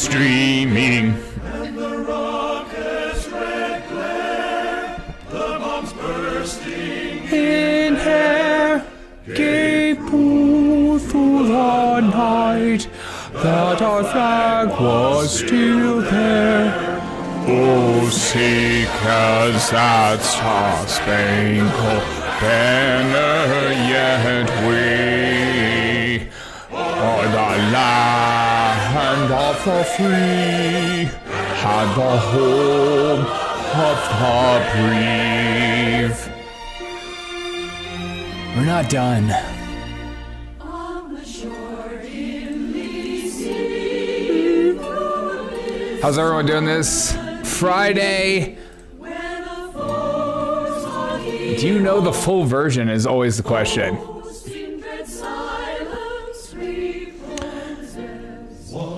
streaming. And the rocket's red glare, the bombs bursting In air, gave proof through the night that our flag was still there. Oh, seek as that star-spangled banner yet we are the land of the free and the home of the brave. We're not done. How's everyone doing this Friday? Do you know the full version is always the question.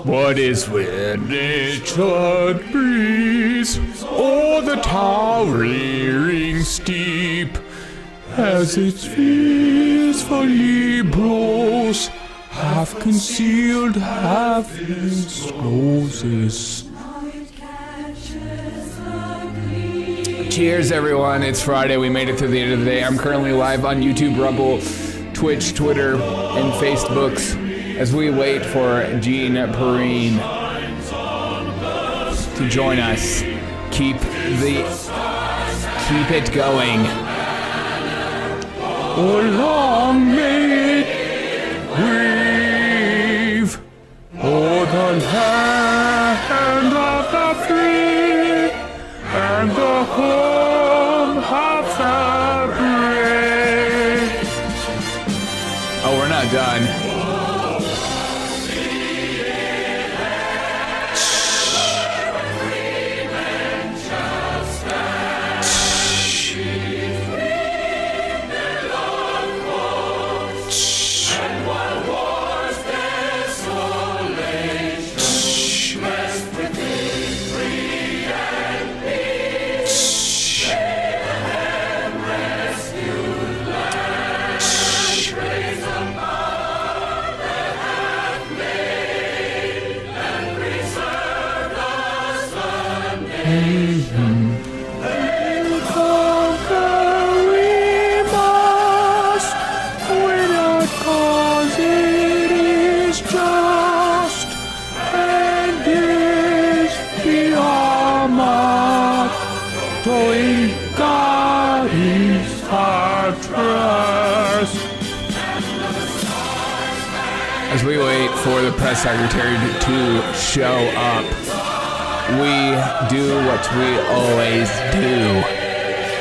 What is when nature breeze o'er the towering steep as its fearfully blows, half concealed, half discloses. Cheers, everyone. It's Friday. We made it to the end of the day. I'm currently live on YouTube, Rumble, Twitch, Twitter, and Facebooks as we wait for Karine to join us. Keep it going. Oh, long may it wave o'er the land of the free and the home of the brave. Oh, we're not done. As we wait for the press secretary to show up, we do what we always do.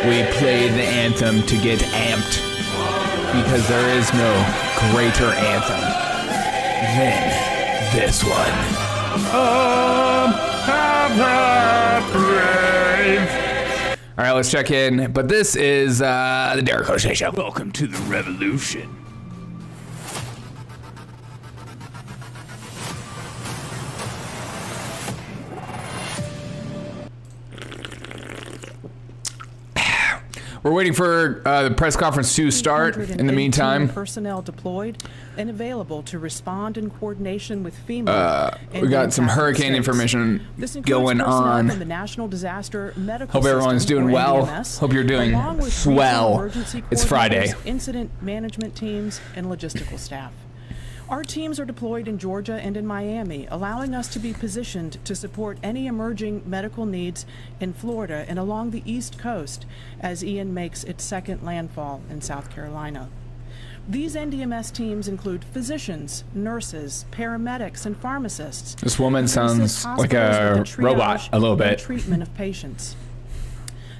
We play the anthem to get amped, because there is no greater anthem than this one. All right, let's check in. But this is the Derek O'Shea Show. Welcome to the revolution. We're waiting for the press conference to start. In the meantime, personnel deployed and available to respond in coordination with FEMA. We got some hurricane information going on. From the National Disaster Medical Hope everyone's doing well. Hope you're doing swell. It's Friday. Incident management teams and logistical staff. Our teams are deployed in Georgia and in Miami, allowing us to be positioned to support any emerging medical needs in Florida and along the East Coast as Ian makes its second landfall in South Carolina. These NDMS teams include physicians, nurses, paramedics, and pharmacists. This woman sounds like a robot a little bit. Treatment of patients.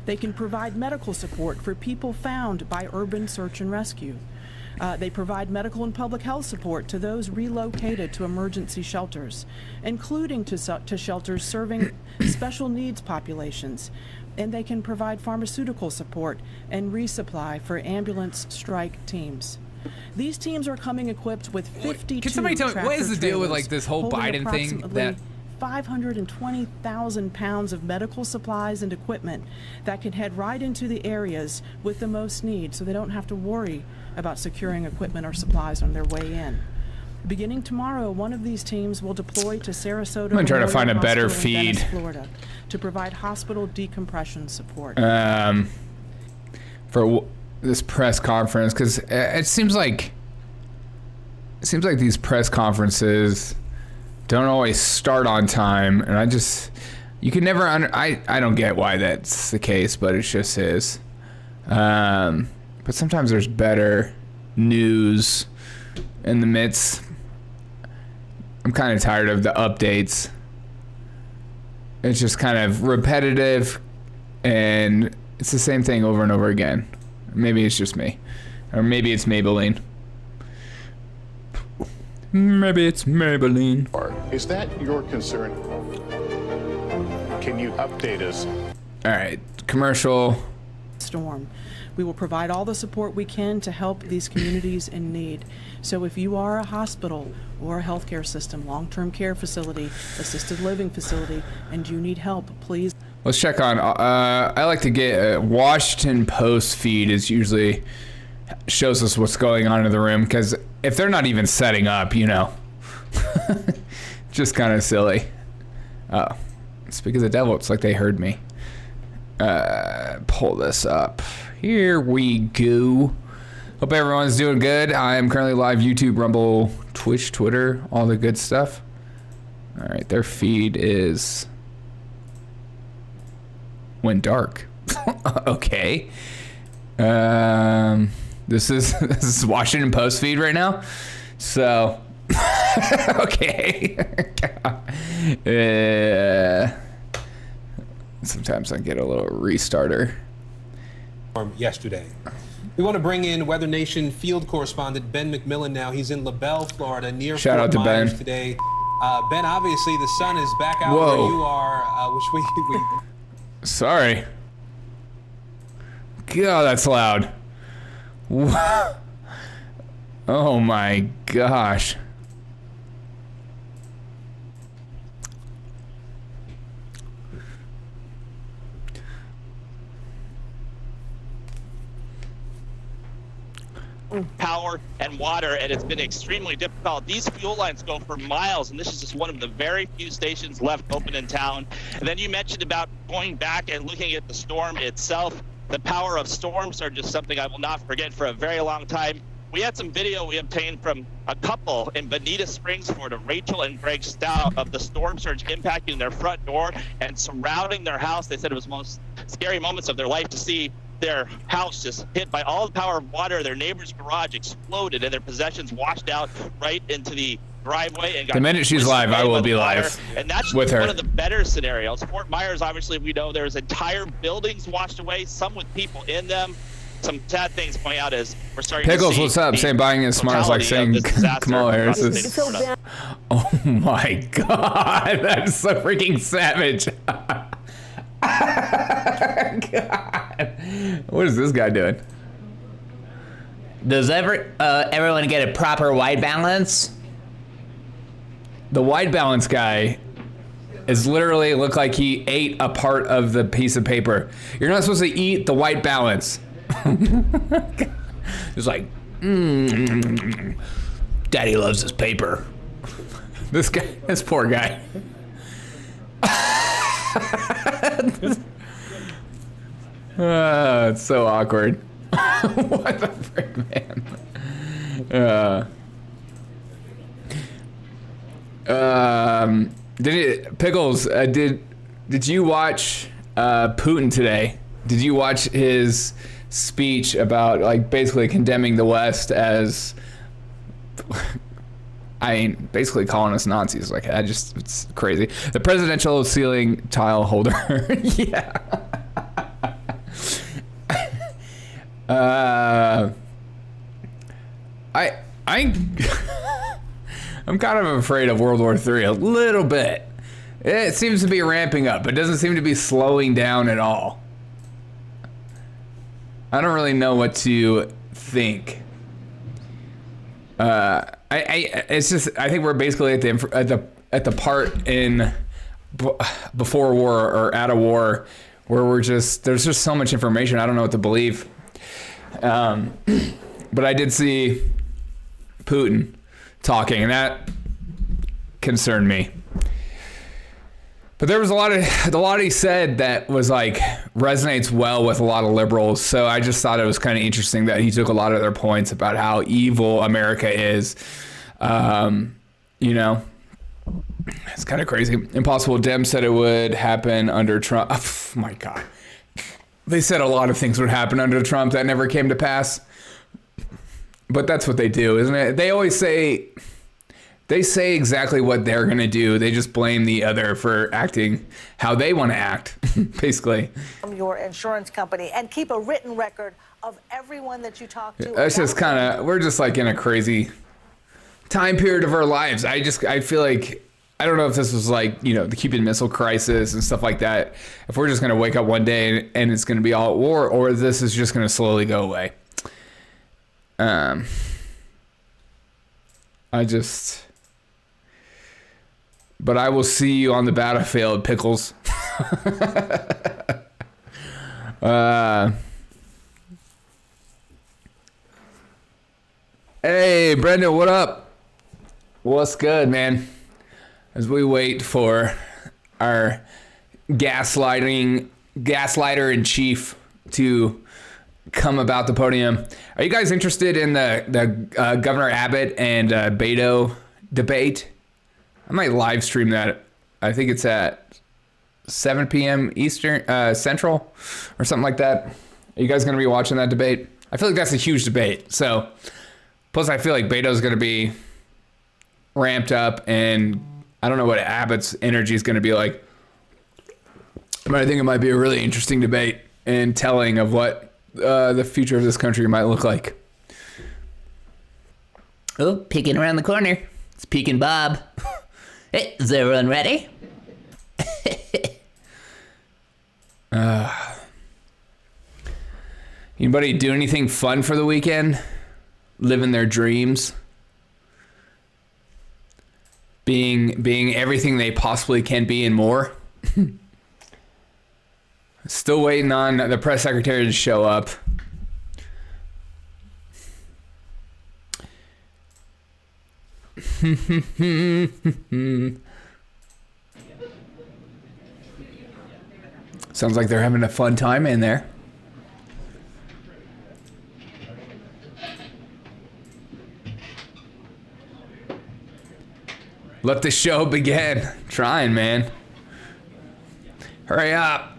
They can provide medical support for people found by urban search and rescue. They provide medical and public health support to those relocated to emergency shelters, including to shelters serving special needs populations. And they can provide pharmaceutical support and resupply for ambulance strike teams. These teams are coming equipped with 52 Can somebody tell me, what is the deal with like this whole Biden thing that 520,000 pounds of medical supplies and equipment that can head right into the areas with the most need, so they don't have to worry about securing equipment or supplies on their way in. Beginning tomorrow, one of these teams will deploy to Sarasota. I'm gonna try to find a better Hospital in Venice, feed. Florida, to provide hospital decompression support. For this press conference, because it seems like these press conferences don't always start on time, and you can never I don't get why that's the case, but it just is. But sometimes there's better news in the midst. I'm kind of tired of the updates. It's just kind of repetitive, and it's the same thing over and over again. Maybe it's just me, or maybe it's Maybelline. Maybe it's Maybelline. Is that your concern? Can you update us? All right, commercial. Storm. We will provide all the support we can to help these communities in need. So if you are a hospital or a healthcare system, long-term care facility, assisted living facility, and you need help, please. Let's check on. I like to get Washington Post feed is usually shows us what's going on in the room, because if they're not even setting up, just kind of silly. Oh, speak of the devil, it's like they heard me. Pull this up. Here we go. Hope everyone's doing good. I am currently live YouTube, Rumble, Twitch, Twitter, all the good stuff. All right, their feed went dark. Okay. This is Washington Post feed right now. So okay. Sometimes I get a little restarter. Yesterday. We want to bring in Weather Nation field correspondent Ben McMillan now. He's in LaBelle, Florida, near Shout Fort out to Myers Ben. today. Ben, obviously the sun is back out Whoa. where you are, which we Sorry. God, that's loud. Oh my gosh. Power and water, and it's been extremely difficult. These fuel lines go for miles, and this is just one of the very few stations left open in town. And then you mentioned about going back and looking at the storm itself. The power of storms are just something I will not forget for a very long time. We had some video we obtained from a couple in Bonita Springs, Florida, Rachel and Greg Stout, of the storm surge impacting their front door and surrounding their house. They said it was the most scary moments of their life to see their house just hit by all the power of water. Their neighbor's garage exploded and their possessions washed out right into the driveway. And got The minute she's live, I will be live and that's with her. one of the better scenarios. Fort Myers, obviously, we know there's entire buildings washed away, some with people in them. Some sad things pointing out is we're starting Pickles, to see what's up? Saying buying is smart is like saying Kamala Harris is. Oh my god, that's so freaking savage. God. What is this guy doing? Does everyone get a proper white balance? The white balance guy is literally look like he ate a part of the piece of paper. You're not supposed to eat the white balance. It's like, Daddy loves his paper. This guy, this poor guy. It's so awkward. What the frick, man? Pickles, did you watch Putin today? Did you watch his speech about like basically condemning the West as, I mean, basically calling us Nazis? Like, it's crazy. The presidential ceiling tile holder. Yeah. I'm kind of afraid of World War III a little bit. It seems to be ramping up. It doesn't seem to be slowing down at all. I don't really know what to think. It's just, I think we're basically at the part in before war or at a war where there's just so much information. I don't know what to believe. But I did see Putin talking, and that concerned me. But there was a lot he said that was like resonates well with a lot of liberals. So I just thought it was kind of interesting that he took a lot of their points about how evil America is. You know, it's kind of crazy. Impossible Dem said it would happen under Trump. Oh, my God. They said a lot of things would happen under Trump that never came to pass. But that's what they do, isn't it? They always say... They say exactly what they're going to do. They just blame the other for acting how they want to act, basically. From your insurance company and keep a written record of everyone that you talk to. That's just kind of, we're just like in a crazy time period of our lives. I feel like, I don't know if this was like, you know, the Cuban Missile Crisis and stuff like that. If we're just going to wake up one day and it's going to be all at war, or this is just going to slowly go away. But I will see you on the battlefield, Pickles. Hey, Brendan, what up? What's good, man? As we wait for our gaslighter in chief to come about the podium. Are you guys interested in the Governor Abbott and Beto debate? I might live stream that. I think it's at 7 p.m. Eastern, Central, or something like that. Are you guys going to be watching that debate? I feel like that's a huge debate. So, plus I feel like Beto's going to be ramped up, and I don't know what Abbott's energy is going to be like. But I think it might be a really interesting debate and telling of what the future of this country might look like. Oh, peeking around the corner. It's Peeking Bob. Hey, is everyone ready? Anybody do anything fun for the weekend? Living their dreams? Being everything they possibly can be and more? Still waiting on the press secretary to show up. Sounds like they're having a fun time in there. Let the show begin. Trying, man. Hurry up.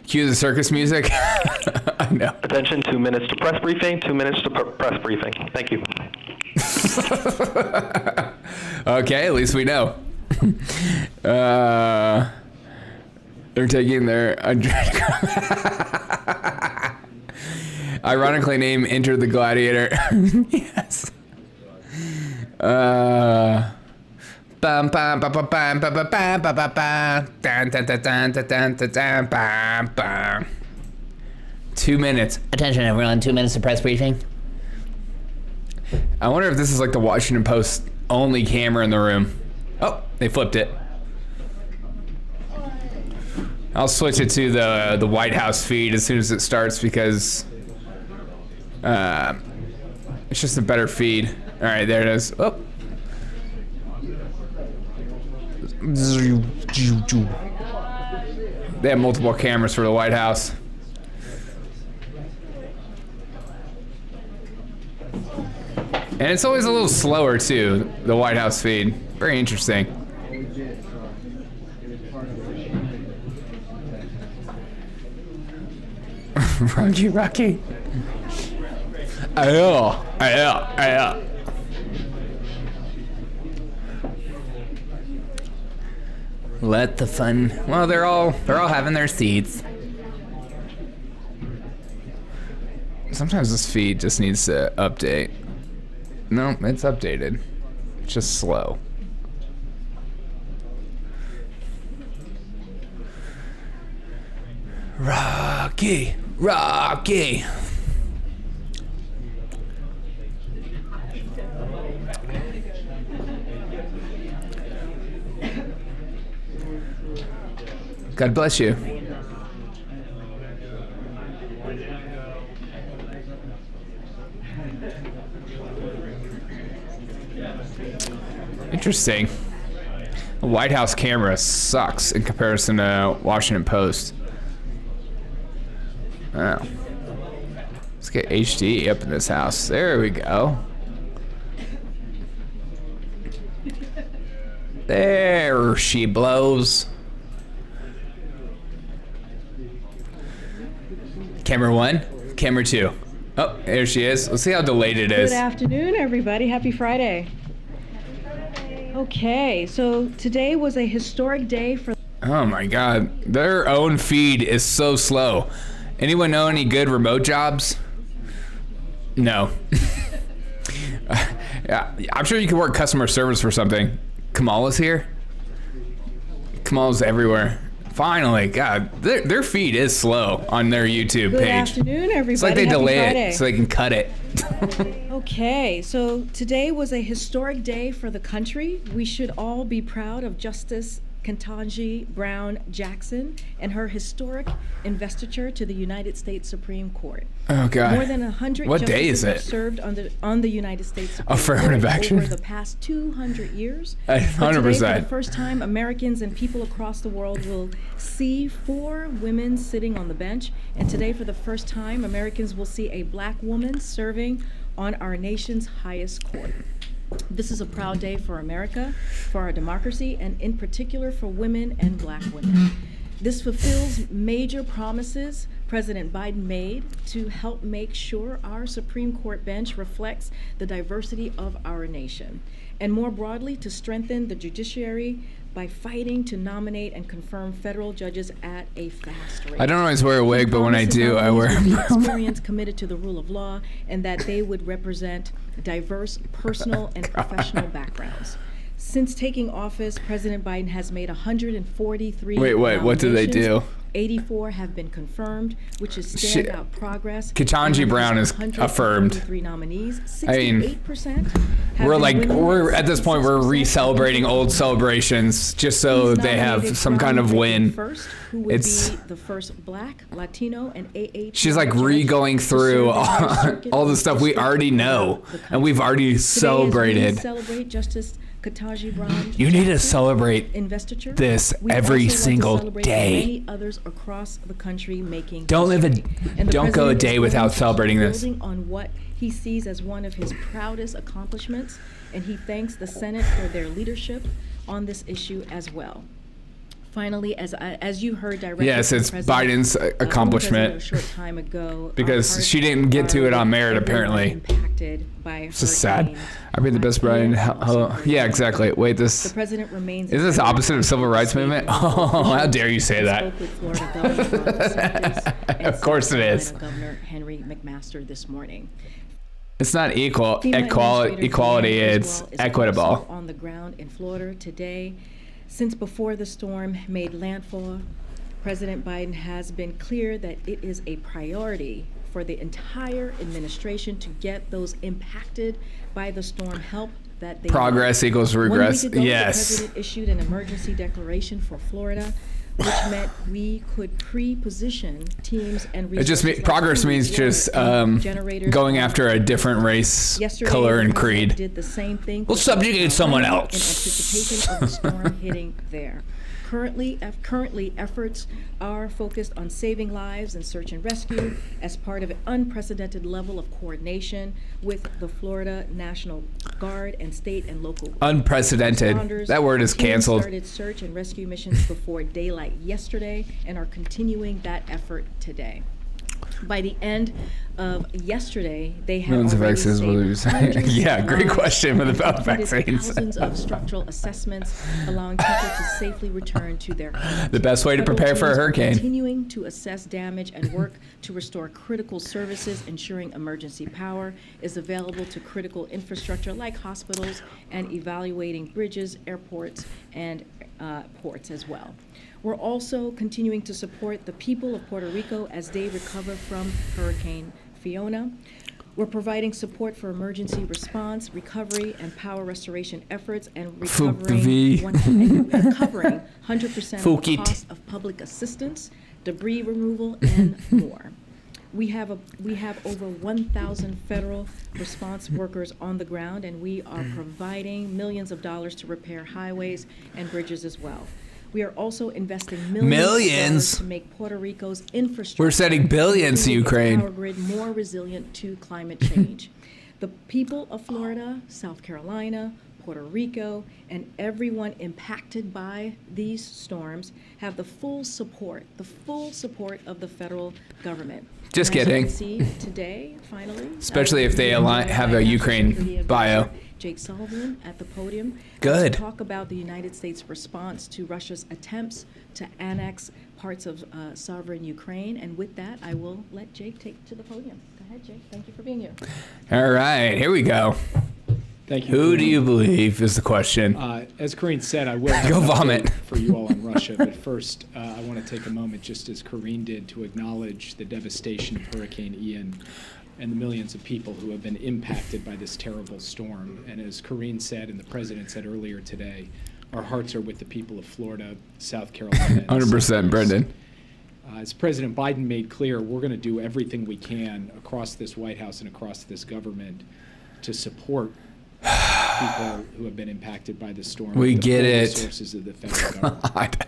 Cue the circus music. I know. Attention, 2 minutes to press briefing, 2 minutes to press briefing. Thank you. Okay, at least we know. They're taking their ironically named Enter the Gladiator. Yes. Bum bum bum bum bum bum bum bum bum bum bum. Dun dun dun dun dun dun dun dun bum bum. 2 minutes. Attention, everyone. 2 minutes to press briefing. I wonder if this is like the Washington Post only camera in the room. Oh, they flipped it. I'll switch it to the White House feed as soon as it starts because it's just a better feed. All right, there it is. Oh. They have multiple cameras for the White House. And it's always a little slower too, the White House feed. Very interesting. Rocky. I Let the fun. Well, they're all having their seats. Sometimes this feed just needs to update. No, it's updated. It's just slow. Rocky. Rocky. God bless you. Interesting. The White House camera sucks in comparison to Washington Post. Oh. Let's get HD up in this house. There we go. There she blows. Camera 1, camera 2. Oh, there she is. Let's see how delayed it is. Good afternoon, everybody. Happy Friday. Okay, so today was a historic day for... Oh my God, their own feed is so slow. Anyone know any good remote jobs? No. Yeah, I'm sure you could work customer service for something. Kamala's here. Kamala's everywhere. Finally, God, their feed is slow on their YouTube Good page. afternoon, everybody. It's like they Happy delay Friday. it so they can cut it. Okay, so today was a historic day for the country. We should all be proud of Justice Ketanji Brown Jackson and her historic investiture to the United States Supreme Court. Oh God. More than 100 What justices day is have it? served on the United States Supreme Affirmative Court action? over the past 200 years. 100%. But today, for the first time, Americans and people across the world will see 4 women sitting on the bench. And today, for the first time, Americans will see a black woman serving on our nation's highest court. This is a proud day for America, for our democracy, and in particular for women and black women. This fulfills major promises President Biden made to help make sure our Supreme Court bench reflects the diversity of our nation, and more broadly, to strengthen the judiciary by fighting to nominate and confirm federal judges at a fast rate. I don't always wear a wig, but when I do, I wear experience committed to the rule of law, and that they would represent diverse personal and professional backgrounds. Since taking office, President Biden has made 143 Wait, what did they do? 84 have been confirmed, which is standout progress. Ketanji Brown is affirmed. Nominees, 68% I mean, we're at this point we're re-celebrating old celebrations just so they have some kind of win. It's the first black, Latino, and AAPI. She's like re-going through all the stuff we already know and we've already celebrated. Celebrate Justice Ketanji Brown. You need to celebrate investiture. this every single day. Many others across the country making Don't go a day without celebrating this. Building on what he sees as one of his proudest accomplishments, and he thanks the Senate for their leadership on this issue as well. Finally, as you heard directly, yes, it's Biden's accomplishment. A short time ago, because she didn't get to it on merit, apparently. Impacted by it's just sad. I'd be the best Brian. Hello. Yeah, exactly. Wait, this. The president remains. Is this opposite of civil rights movement? Oh, how dare you say that? Of course it is. Governor Henry McMaster this morning. It's not equality. It's equitable. On the ground in Florida today. Since before the storm made landfall, President Biden has been clear that it is a priority for the entire administration to get those impacted by the storm help that they progress need. equals regress. 1 week ago, Yes. the president issued an emergency declaration for Florida, which meant we could pre-position teams and it just progress means just going after a different race, color, and creed. Did the same thing. We'll subjugate someone else. In anticipation of the storm hitting there. Currently, efforts are focused on saving lives and search and rescue as part of an unprecedented level of coordination with the Florida National Guard and state and local unprecedented. That word is canceled. Started search and rescue missions before daylight yesterday and are continuing that effort today. By the end of yesterday, they had already saved yeah, great question about vaccines. Thousands of structural assessments, allowing people to safely return to their homes. The best way to prepare for a hurricane. Continuing to assess damage and work to restore critical services, ensuring emergency power is available to critical infrastructure like hospitals, and evaluating bridges, airports, and ports as well. We're also continuing to support the people of Puerto Rico as they recover from Hurricane Fiona. We're providing support for emergency response, recovery, and power restoration efforts, and recovering 100% of the cost of public assistance, debris removal, and more. We have over 1,000 federal response workers on the ground, and we are providing millions of dollars to repair highways and bridges as well. We are also investing millions of dollars to make Puerto Rico's infrastructure. We're setting billions to Ukraine. Power grid more resilient to climate change. The people of Florida, South Carolina, Puerto Rico, and everyone impacted by these storms have the full support of the federal government. Just And as kidding. you can see today, finally, Especially if they have a Ukraine bio. Jake Sullivan at the podium. Good. To talk about the United States response to Russia's attempts to annex parts of sovereign Ukraine. And with that, I will let Jake take to the podium. Go ahead, Jake. Thank you for being here. All right, here we go. Thank you. Who do you believe is the question? As Karine said, I will have Go an vomit. update for you all on Russia. But first, I want to take a moment, just as Karine did, to acknowledge the devastation of Hurricane Ian and the millions of people who have been impacted by this terrible storm. And as Karine said, and the President said earlier today, our hearts are with the people of Florida, South Carolina. 100%, Brendan. As President Biden made clear, we're going to do everything we can across this White House and across this government to support people who have been impacted by the storm. We with the get full it. Resources of the federal government, God.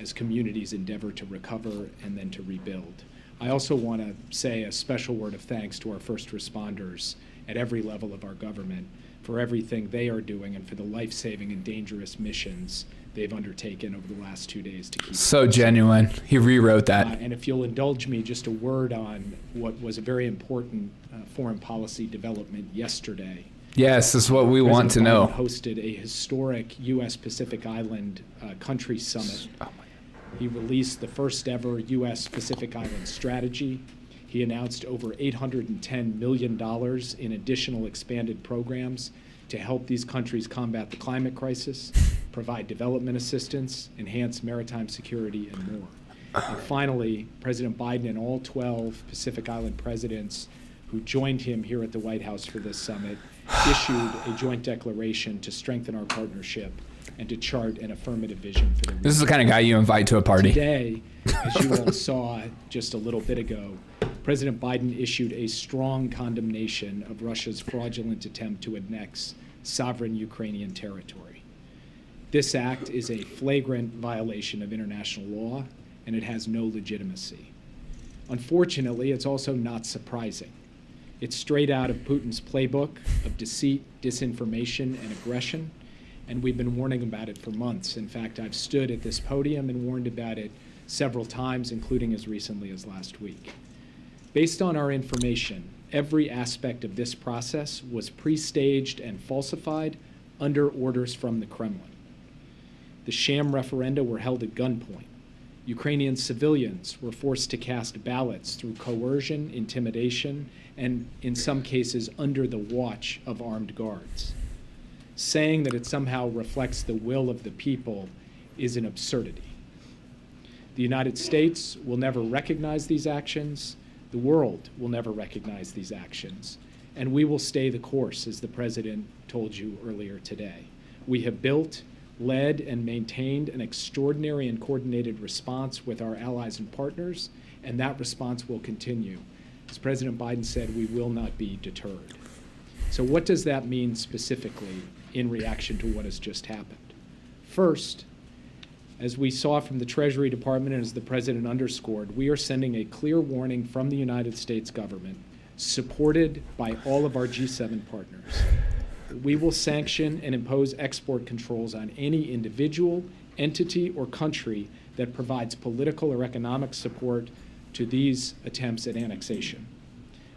as communities endeavor to recover and then to rebuild. I also want to say a special word of thanks to our first responders at every level of our government for everything they are doing and for the life-saving and dangerous missions they've undertaken over the last 2 days to keep So genuine. He rewrote that. and if you'll indulge me, just a word on what was a very important foreign policy development yesterday. Yes, this is what we want to know. President Biden hosted a historic U.S. Pacific Island country summit. He released the first ever U.S. Pacific Island strategy. He announced over $810 million in additional expanded programs to help these countries combat the climate crisis, provide development assistance, enhance maritime security, and more. And finally, President Biden and all 12 Pacific Island presidents who joined him here at the White House for this summit issued a joint declaration to strengthen our partnership and to chart an affirmative vision for the region. This is the kind of guy you invite to a party. Today, as you all saw just a little bit ago, President Biden issued a strong condemnation of Russia's fraudulent attempt to annex sovereign Ukrainian territory. This act is a flagrant violation of international law, and it has no legitimacy. Unfortunately, it's also not surprising. It's straight out of Putin's playbook of deceit, disinformation, and aggression, and we've been warning about it for months. In fact, I've stood at this podium and warned about it several times, including as recently as last week. Based on our information, every aspect of this process was pre-staged and falsified under orders from the Kremlin. The sham referenda were held at gunpoint. Ukrainian civilians were forced to cast ballots through coercion, intimidation, and in some cases under the watch of armed guards. Saying that it somehow reflects the will of the people is an absurdity. The United States will never recognize these actions. The world will never recognize these actions. And we will stay the course, as the President told you earlier today. We have built, led, and maintained an extraordinary and coordinated response with our allies and partners, and that response will continue. As President Biden said, we will not be deterred. So what does that mean specifically in reaction to what has just happened? First, as we saw from the Treasury Department and as the President underscored, we are sending a clear warning from the United States government, supported by all of our G7 partners. We will sanction and impose export controls on any individual, entity, or country that provides political or economic support to these attempts at annexation.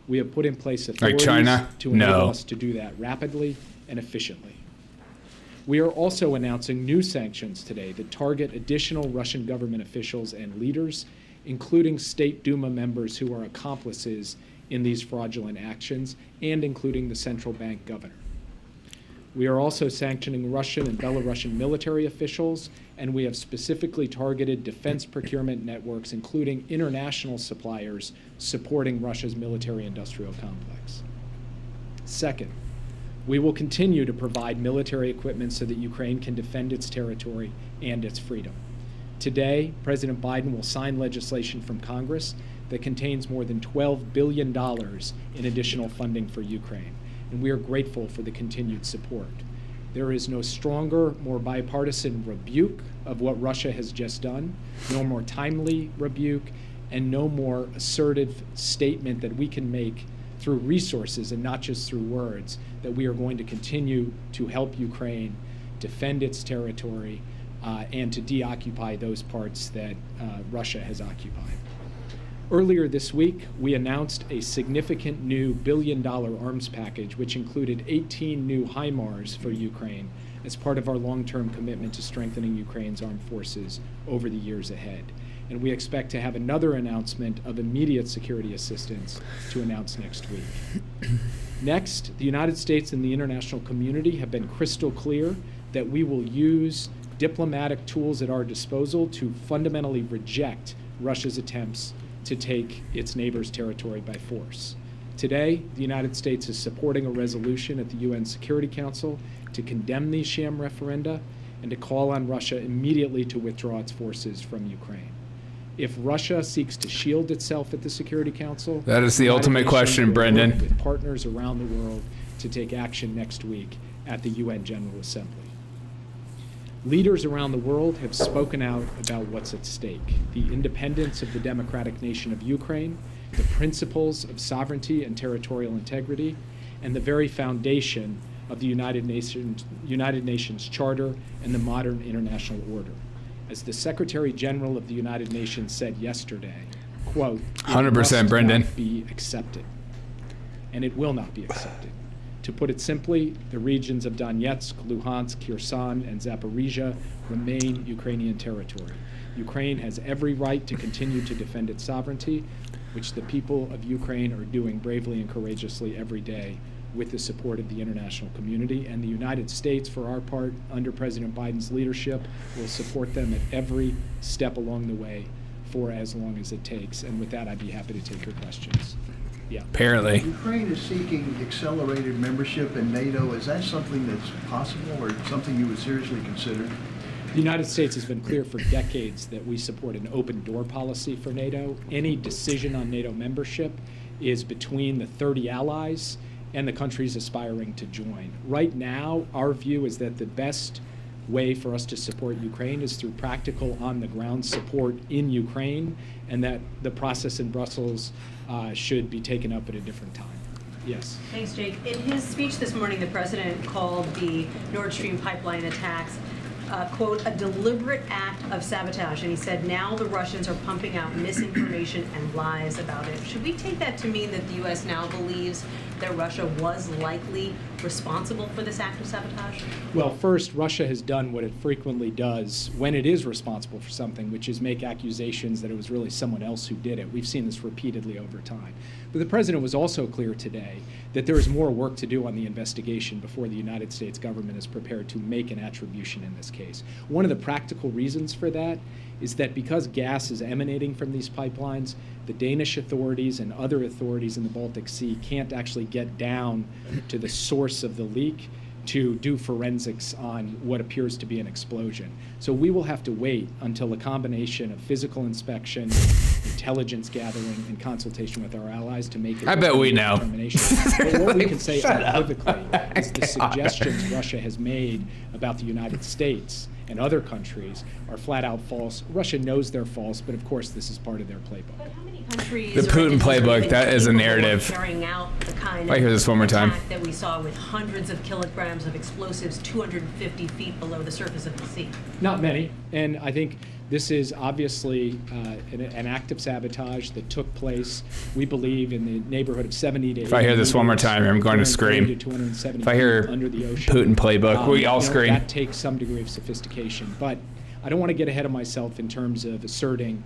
We have put in place authorities China? to enable No. us to do that rapidly and efficiently. We are also announcing new sanctions today that target additional Russian government officials and leaders, including State Duma members who are accomplices in these fraudulent actions, and including the central bank governor. We are also sanctioning Russian and Belarusian military officials, and we have specifically targeted defense procurement networks, including international suppliers supporting Russia's military-industrial complex. Second, we will continue to provide military equipment so that Ukraine can defend its territory and its freedom. Today, President Biden will sign legislation from Congress that contains more than $12 billion in additional funding for Ukraine, and we are grateful for the continued support. There is no stronger, more bipartisan rebuke of what Russia has just done, no more timely rebuke, and no more assertive statement that we can make through resources and not just through words, that we are going to continue to help Ukraine defend its territory and to deoccupy those parts that Russia has occupied. Earlier this week, we announced a significant new billion-dollar arms package, which included 18 new HIMARS for Ukraine as part of our long-term commitment to strengthening Ukraine's armed forces over the years ahead. And we expect to have another announcement of immediate security assistance to announce next week. Next, the United States and the international community have been crystal clear that we will use diplomatic tools at our disposal to fundamentally reject Russia's attempts to take its neighbor's territory by force. Today, the United States is supporting a resolution at the UN Security Council to condemn these sham referenda and to call on Russia immediately to withdraw its forces from Ukraine. If Russia seeks to shield itself at the Security Council, that is the ultimate question, Brendan. With partners around the world to take action next week at the UN General Assembly. Leaders around the world have spoken out about what's at stake: the independence of the democratic nation of Ukraine, the principles of sovereignty and territorial integrity, and the very foundation of the United Nations Charter and the modern international order. As the Secretary General of the United Nations said yesterday, quote, 100%, Brendan. It must not be accepted, and it will not be accepted. To put it simply, the regions of Donetsk, Luhansk, Kherson, and Zaporizhia remain Ukrainian territory. Ukraine has every right to continue to defend its sovereignty, which the people of Ukraine are doing bravely and courageously every day with the support of the international community. And the United States, for our part, under President Biden's leadership, will support them at every step along the way for as long as it takes. And with that, I'd be happy to take your questions. Yeah. Apparently. Ukraine is seeking accelerated membership in NATO. Is that something that's possible or something you would seriously consider? The United States has been clear for decades that we support an open door policy for NATO. Any decision on NATO membership is between the 30 allies and the countries aspiring to join. Right now, our view is that the best way for us to support Ukraine is through practical on-the-ground support in Ukraine, and that the process in Brussels should be taken up at a different time. Yes. Thanks, Jake. In his speech this morning, the president called the Nord Stream pipeline attacks, quote, a deliberate act of sabotage. And he said now the Russians are pumping out misinformation and lies about it. Should we take that to mean that the U.S. now believes that Russia was likely responsible for this act of sabotage? Well, first, Russia has done what it frequently does when it is responsible for something, which is make accusations that it was really someone else who did it. We've seen this repeatedly over time. But the president was also clear today that there is more work to do on the investigation before the United States government is prepared to make an attribution in this case. One of the practical reasons for that is that because gas is emanating from these pipelines, the Danish authorities and other authorities in the Baltic Sea can't actually get down to the source of the leak to do forensics on what appears to be an explosion. So we will have to wait until a combination of physical inspection, intelligence gathering, and consultation with our allies to make it. I bet we know. But what we can say unequivocally is the suggestions Russia has made about the United States and other countries are flat out false. Russia knows they're false, but of course this is part of their playbook. But how many countries The Putin playbook, that is a narrative. Carrying out the kind I hear this one more time. attack that we saw with hundreds of kilograms of explosives 250 feet below the surface of the sea? Not many, and I think this is obviously an act of sabotage that took place, we believe, in the neighborhood of 70 to 80 If I hear this one more time, I'm going to scream. If I hear under the ocean. Putin playbook, we all scream. That takes some degree of sophistication, but I don't want to get ahead of myself in terms of asserting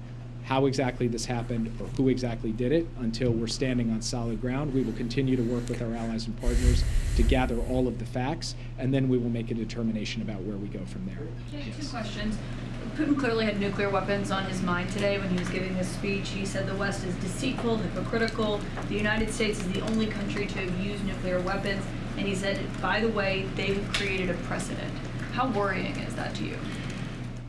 how exactly this happened or who exactly did it until we're standing on solid ground. We will continue to work with our allies and partners to gather all of the facts, and then we will make a determination about where we go from there. Jake, two questions. Putin clearly had nuclear weapons on his mind today when he was giving this speech. He said the West is deceitful, hypocritical. The United States is the only country to have used nuclear weapons. And he said, by the way, they've created a precedent. How worrying is that to you?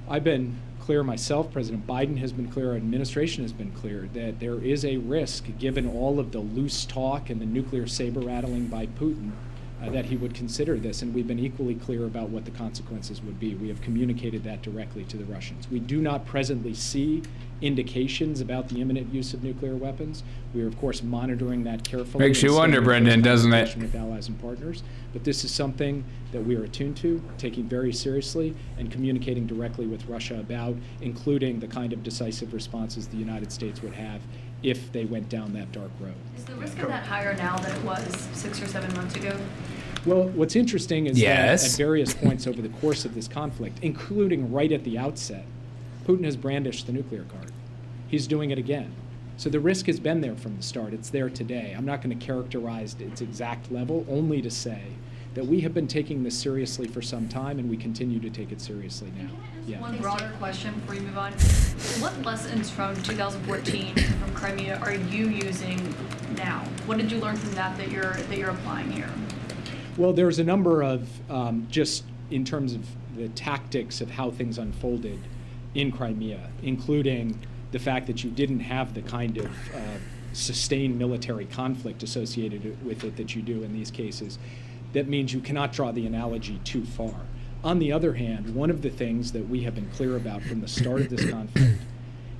I've been clear myself, President Biden has been clear, our administration has been clear that there is a risk, given all of the loose talk and the nuclear saber rattling by Putin, that he would consider this, and we've been equally clear about what the consequences would be. We have communicated that directly to the Russians. We do not presently see indications about the imminent use of nuclear weapons. We are, of course, monitoring that carefully. Makes you wonder, Brendan, doesn't it? With allies and partners. But this is something that we are attuned to, taking very seriously, and communicating directly with Russia about, including the kind of decisive responses the United States would have if they went down that dark road. Is the risk of that higher now than it was 6 or 7 months ago? Well, what's interesting is Yes. that at various points over the course of this conflict, including right at the outset, Putin has brandished the nuclear card. He's doing it again. So the risk has been there from the start. It's there today. I'm not going to characterize its exact level, only to say that we have been taking this seriously for some time, and we continue to take it seriously now. Yeah. One broader question before you move on. What lessons from 2014 from Crimea are you using now? What did you learn from that you're applying here? Well, there's a number of, just in terms of the tactics of how things unfolded in Crimea, including the fact that you didn't have the kind of sustained military conflict associated with it that you do in these cases. That means you cannot draw the analogy too far. On the other hand, one of the things that we have been clear about from the start of this conflict,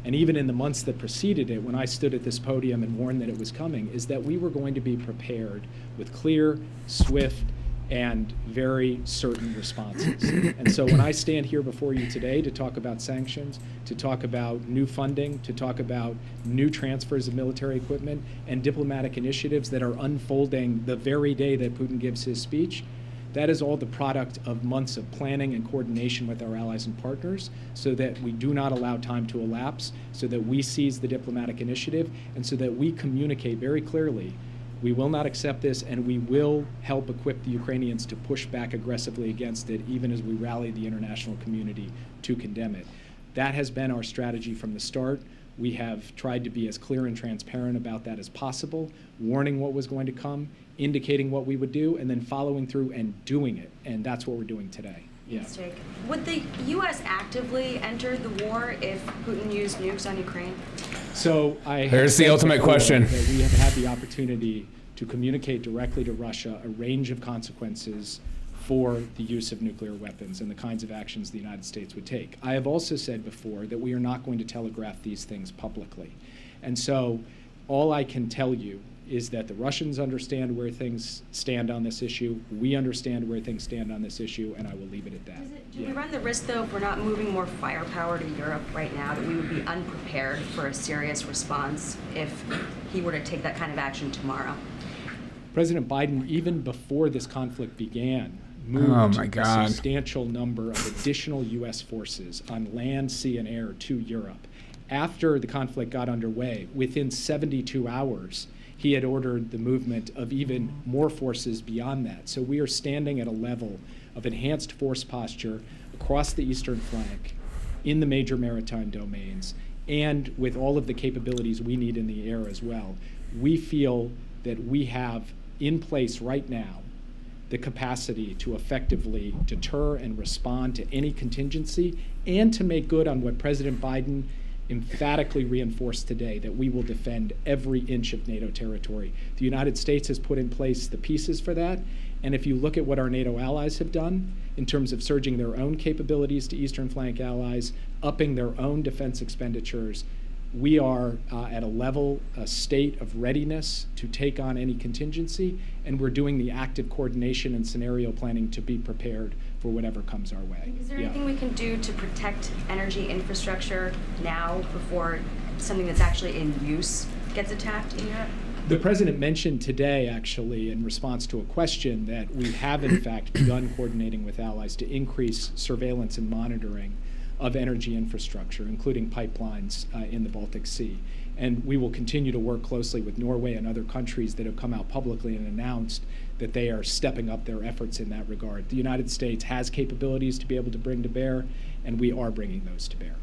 and even in the months that preceded it, when I stood at this podium and warned that it was coming, is that we were going to be prepared with clear, swift, and very certain responses. And so when I stand here before you today to talk about sanctions, to talk about new funding, to talk about new transfers of military equipment and diplomatic initiatives that are unfolding the very day that Putin gives his speech, that is all the product of months of planning and coordination with our allies and partners, so that we do not allow time to elapse, so that we seize the diplomatic initiative, and so that we communicate very clearly, we will not accept this, and we will help equip the Ukrainians to push back aggressively against it, even as we rally the international community to condemn it. That has been our strategy from the start. We have tried to be as clear and transparent about that as possible, warning what was going to come, indicating what we would do, and then following through and doing it. And that's what we're doing today. Yeah. Thanks, Jake. Would the U.S. actively enter the war if Putin used nukes on Ukraine? So Here's the ultimate question. That we have had the opportunity to communicate directly to Russia a range of consequences for the use of nuclear weapons and the kinds of actions the United States would take. I have also said before that we are not going to telegraph these things publicly. And so all I can tell you is that the Russians understand where things stand on this issue, we understand where things stand on this issue, and I will leave it at that. Do we run the risk, though, if we're not moving more firepower to Europe right now, that we would be unprepared for a serious response if he were to take that kind of action tomorrow? President Biden, even before this conflict began, moved a substantial number of additional U.S. forces on land, sea, and air to Europe. After the conflict got underway, within 72 hours, he had ordered the movement of even more forces beyond that. So we are standing at a level of enhanced force posture across the eastern flank, in the major maritime domains, and with all of the capabilities we need in the air as well. We feel that we have in place right now the capacity to effectively deter and respond to any contingency, and to make good on what President Biden emphatically reinforced today, that we will defend every inch of NATO territory. The United States has put in place the pieces for that, and if you look at what our NATO allies have done in terms of surging their own capabilities to Eastern Flank allies, upping their own defense expenditures, we are at a level, a state of readiness to take on any contingency, and we're doing the active coordination and scenario planning to be prepared for whatever comes our way. Is there anything we can do to protect energy infrastructure now before something that's actually in use gets attacked in Europe? The President mentioned today, actually, in response to a question, that we have in fact begun coordinating with allies to increase surveillance and monitoring of energy infrastructure, including pipelines in the Baltic Sea. And we will continue to work closely with Norway and other countries that have come out publicly and announced that they are stepping up their efforts in that regard. The United States has capabilities to be able to bring to bear, and we are bringing those to bear.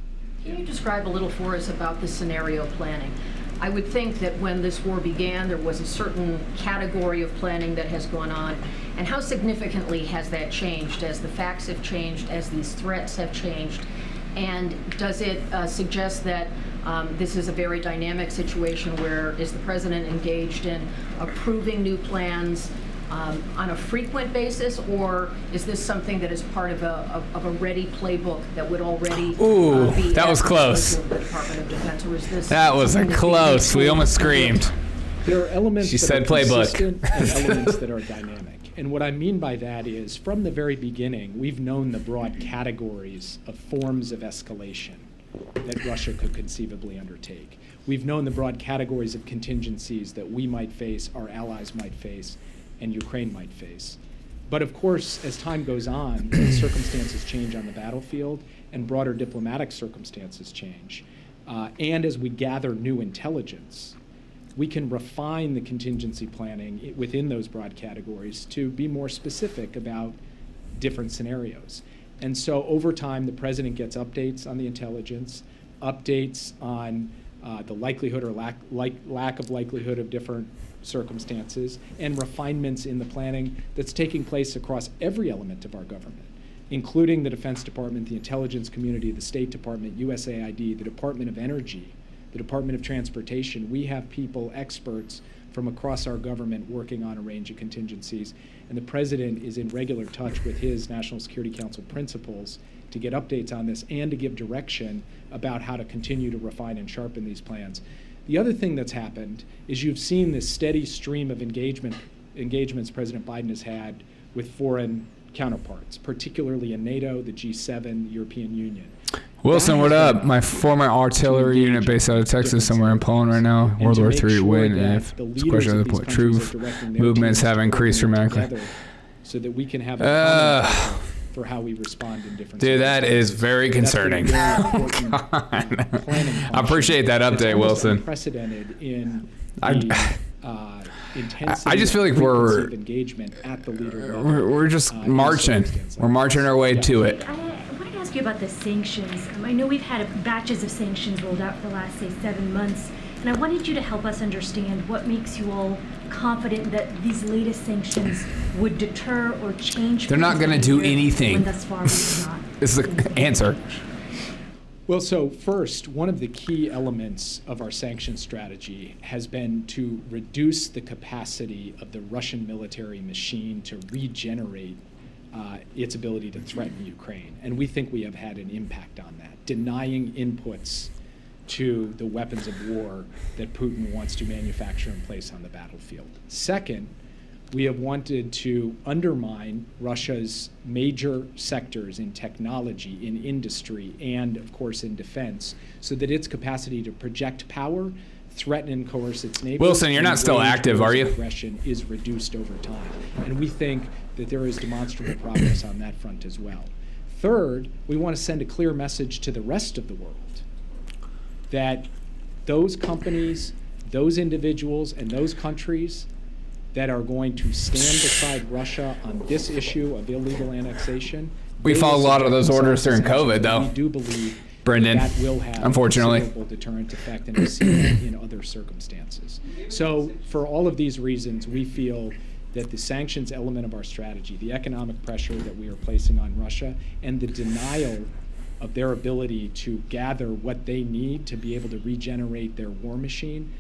Can you describe a little for us about the scenario planning? I would think that when this war began, there was a certain category of planning that has gone on. And how significantly has that changed as the facts have changed, as these threats have changed? And does it suggest that this is a very dynamic situation where is the president engaged in approving new plans on a frequent basis, or is this something that is part of a ready playbook that would already be that was close. The Department of Defense, or is this That was a close. We almost screamed. There are elements She that said are playbook. consistent and elements that are dynamic. And what I mean by that is, from the very beginning, we've known the broad categories of forms of escalation that Russia could conceivably undertake. We've known the broad categories of contingencies that we might face, our allies might face, and Ukraine might face. But of course, as time goes on, circumstances change on the battlefield and broader diplomatic circumstances change. And as we gather new intelligence, we can refine the contingency planning within those broad categories to be more specific about different scenarios. And so over time, the president gets updates on the intelligence, updates on the likelihood or lack of likelihood of different circumstances, and refinements in the planning that's taking place across every element of our government, including the Defense Department, the intelligence community, the State Department, USAID, the Department of Energy, the Department of Transportation. We have people, experts from across our government working on a range of contingencies, and the president is in regular touch with his National Security Council principals to get updates on this and to give direction about how to continue to refine and sharpen these plans. The other thing that's happened is you've seen this steady stream of engagements President Biden has had with foreign counterparts, particularly in NATO, the G7, the European Union. Wilson, what up? My former artillery unit based out of Texas, somewhere in Poland right now. World War III win. And if it's a question of the truth, movements have increased dramatically. So that we can have a for how we respond in different dude, that is very concerning. I appreciate that update, Wilson. Unprecedented in I just feel like we're engagement at the leader we're just marching. We're marching our way to it. I wanted to ask you about the sanctions. I know we've had batches of sanctions rolled out for the last, say, 7 months, and I wanted you to help us understand what makes you all confident that these latest sanctions would deter or change. They're not going to do anything. Thus far, we have not. Is the answer. Well, so first, one of the key elements of our sanction strategy has been to reduce the capacity of the Russian military machine to regenerate its ability to threaten Ukraine. And we think we have had an impact on that, denying inputs to the weapons of war that Putin wants to manufacture and place on the battlefield. Second, we have wanted to undermine Russia's major sectors in technology, in industry, and of course in defense, so that its capacity to project power, threaten and coerce its neighbors. Wilson, you're not still active, are you? Aggression is reduced over time, and we think that there is demonstrable progress on that front as well. Third, we want to send a clear message to the rest of the world that those companies, those individuals, and those countries that are going to stand beside Russia on this issue of illegal annexation. We followed a lot of those orders during COVID, though. We do believe Brendan, that will have unfortunately, a considerable deterrent effect, and we've seen that in other circumstances. So for all of these reasons, we feel that the sanctions element of our strategy, the economic pressure that we are placing on Russia, and the denial of their ability to gather what they need to be able to regenerate their war machine,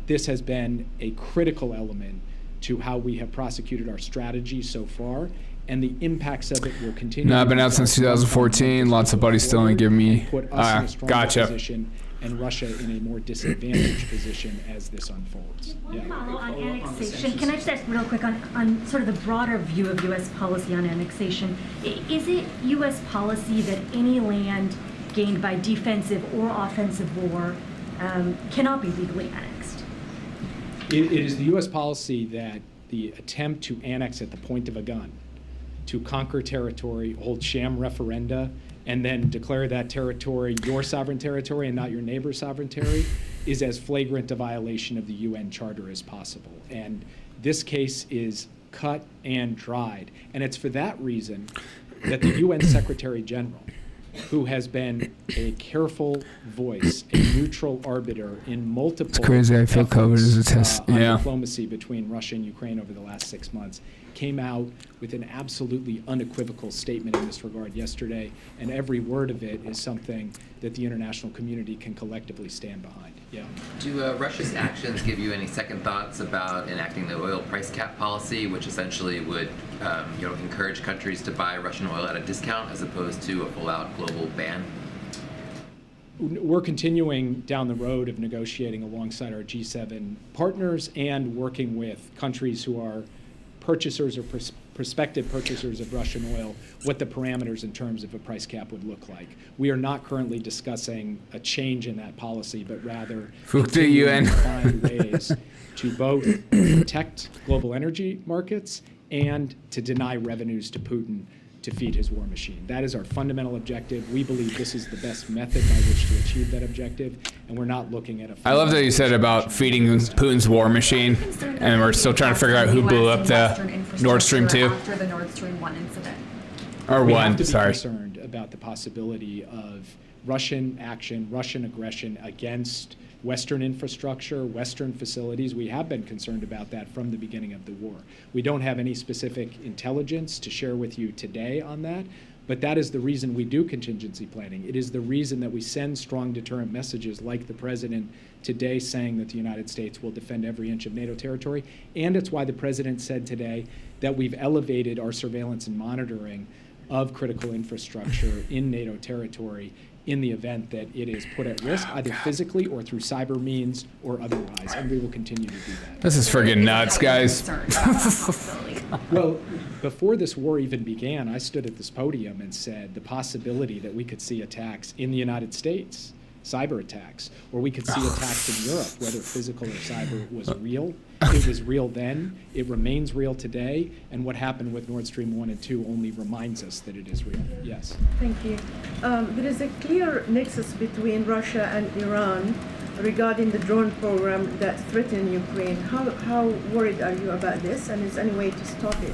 this has been a critical element to how we have prosecuted our strategy so far, and the impacts of it will continue. No, I've been out since 2014. Lots of buddies still ain't giving me. Put us in a stronger Gotcha. Position, and Russia in a more disadvantaged position as this unfolds. One follow on annexation. Can I just ask real quick on sort of the broader view of U.S. policy on annexation? Is it U.S. policy that any land gained by defensive or offensive war cannot be legally annexed? It is the U.S. policy that the attempt to annex at the point of a gun, to conquer territory, hold sham referenda, and then declare that territory your sovereign territory and not your neighbor's sovereign territory is as flagrant a violation of the UN Charter as possible. And this case is cut and dried. And it's for that reason that the UN Secretary General, who has been a careful voice, a neutral arbiter in multiple It's crazy, I feel COVID is a test. on Yeah. diplomacy between Russia and Ukraine over the last 6 months, came out with an absolutely unequivocal statement in this regard yesterday, and every word of it is something that the international community can collectively stand behind. Yeah. Do Russia's actions give you any second thoughts about enacting the oil price cap policy, which essentially would encourage countries to buy Russian oil at a discount as opposed to a full-out global ban? We're continuing down the road of negotiating alongside our G7 partners and working with countries who are purchasers or prospective purchasers of Russian oil, what the parameters in terms of a price cap would look like. We are not currently discussing a change in that policy, but rather continuing to find ways to both protect global energy markets and to deny revenues to Putin to feed his war machine. That is our fundamental objective. We believe this is the best method by which to achieve that objective, and we're not looking at a... I love that you said about feeding Putin's war machine, and we're still trying to figure out who blew up the Nord Stream 2. After the Nord Stream 1 incident. Or we 1, have to be sorry. concerned about the possibility of Russian action, Russian aggression against Western infrastructure, Western facilities. We have been concerned about that from the beginning of the war. We don't have any specific intelligence to share with you today on that, but that is the reason we do contingency planning. It is the reason that we send strong deterrent messages like the president today saying that the United States will defend every inch of NATO territory, and it's why the president said today that we've elevated our surveillance and monitoring of critical infrastructure in NATO territory in the event that it is put at risk, either physically or through cyber means or otherwise, and we will continue to do that. This is friggin' nuts, guys. Well, before this war even began, I stood at this podium and said the possibility that we could see attacks in the United States, cyber attacks, or we could see attacks in Europe, whether physical or cyber, was real. It was real then, it remains real today, and what happened with Nord Stream 1 and 2 only reminds us that it is real. Yes. Thank you. There is a clear nexus between Russia and Iran regarding the drone program that threatened Ukraine. How worried are you about this, and is there any way to stop it?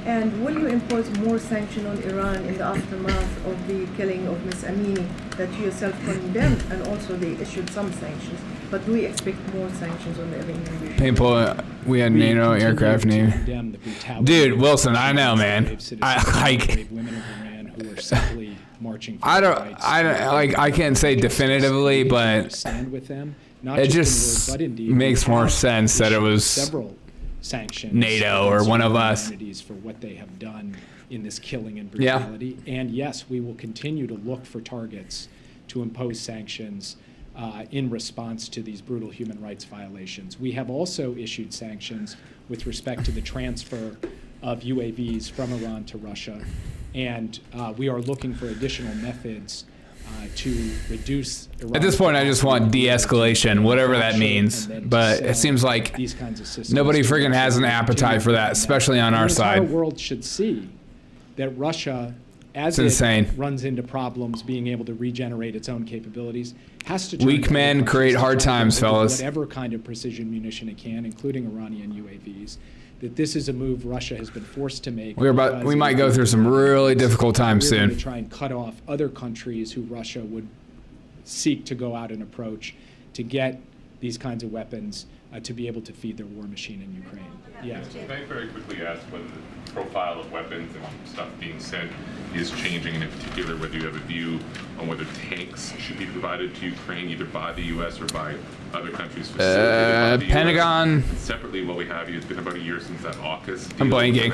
And will you impose more sanction on Iran in the aftermath of the killing of Ms. Amini that you yourself condemned, and also they issued some sanctions? But do we expect more sanctions on the Iranian regime? People, we had NATO aircraft name. Dude, Wilson, I know, man. I can't say definitively, but it just makes more sense that it was NATO or one of us for what they have done in this killing and brutality. Yeah. And yes, we will continue to look for targets to impose sanctions in response to these brutal human rights violations. We have also issued sanctions with respect to the transfer of UAVs from Iran to Russia, and we are looking for additional methods to reduce Iran. At this point, I just want de-escalation, whatever that means. But it seems like nobody friggin' has an appetite for that, especially on our side. The entire world should see that Russia, as it runs into problems being able to regenerate its own capabilities, has to weak men create hard times, fellas. Whatever kind of precision munition it can, including Iranian UAVs. That this is a move Russia has been forced to make. We might go through some really difficult times soon. To try and cut off other countries who Russia would seek to go out and approach to get these kinds of weapons to be able to feed their war machine in Ukraine. Yeah. Can I very quickly ask whether the profile of weapons and stuff being sent is changing, and in particular whether you have a view on whether tanks should be provided to Ukraine either by the U.S. or by other countries facilitated by the Pentagon. US. And separately, while we have you, it's been about a year since that AUKUS deal I'm blanking.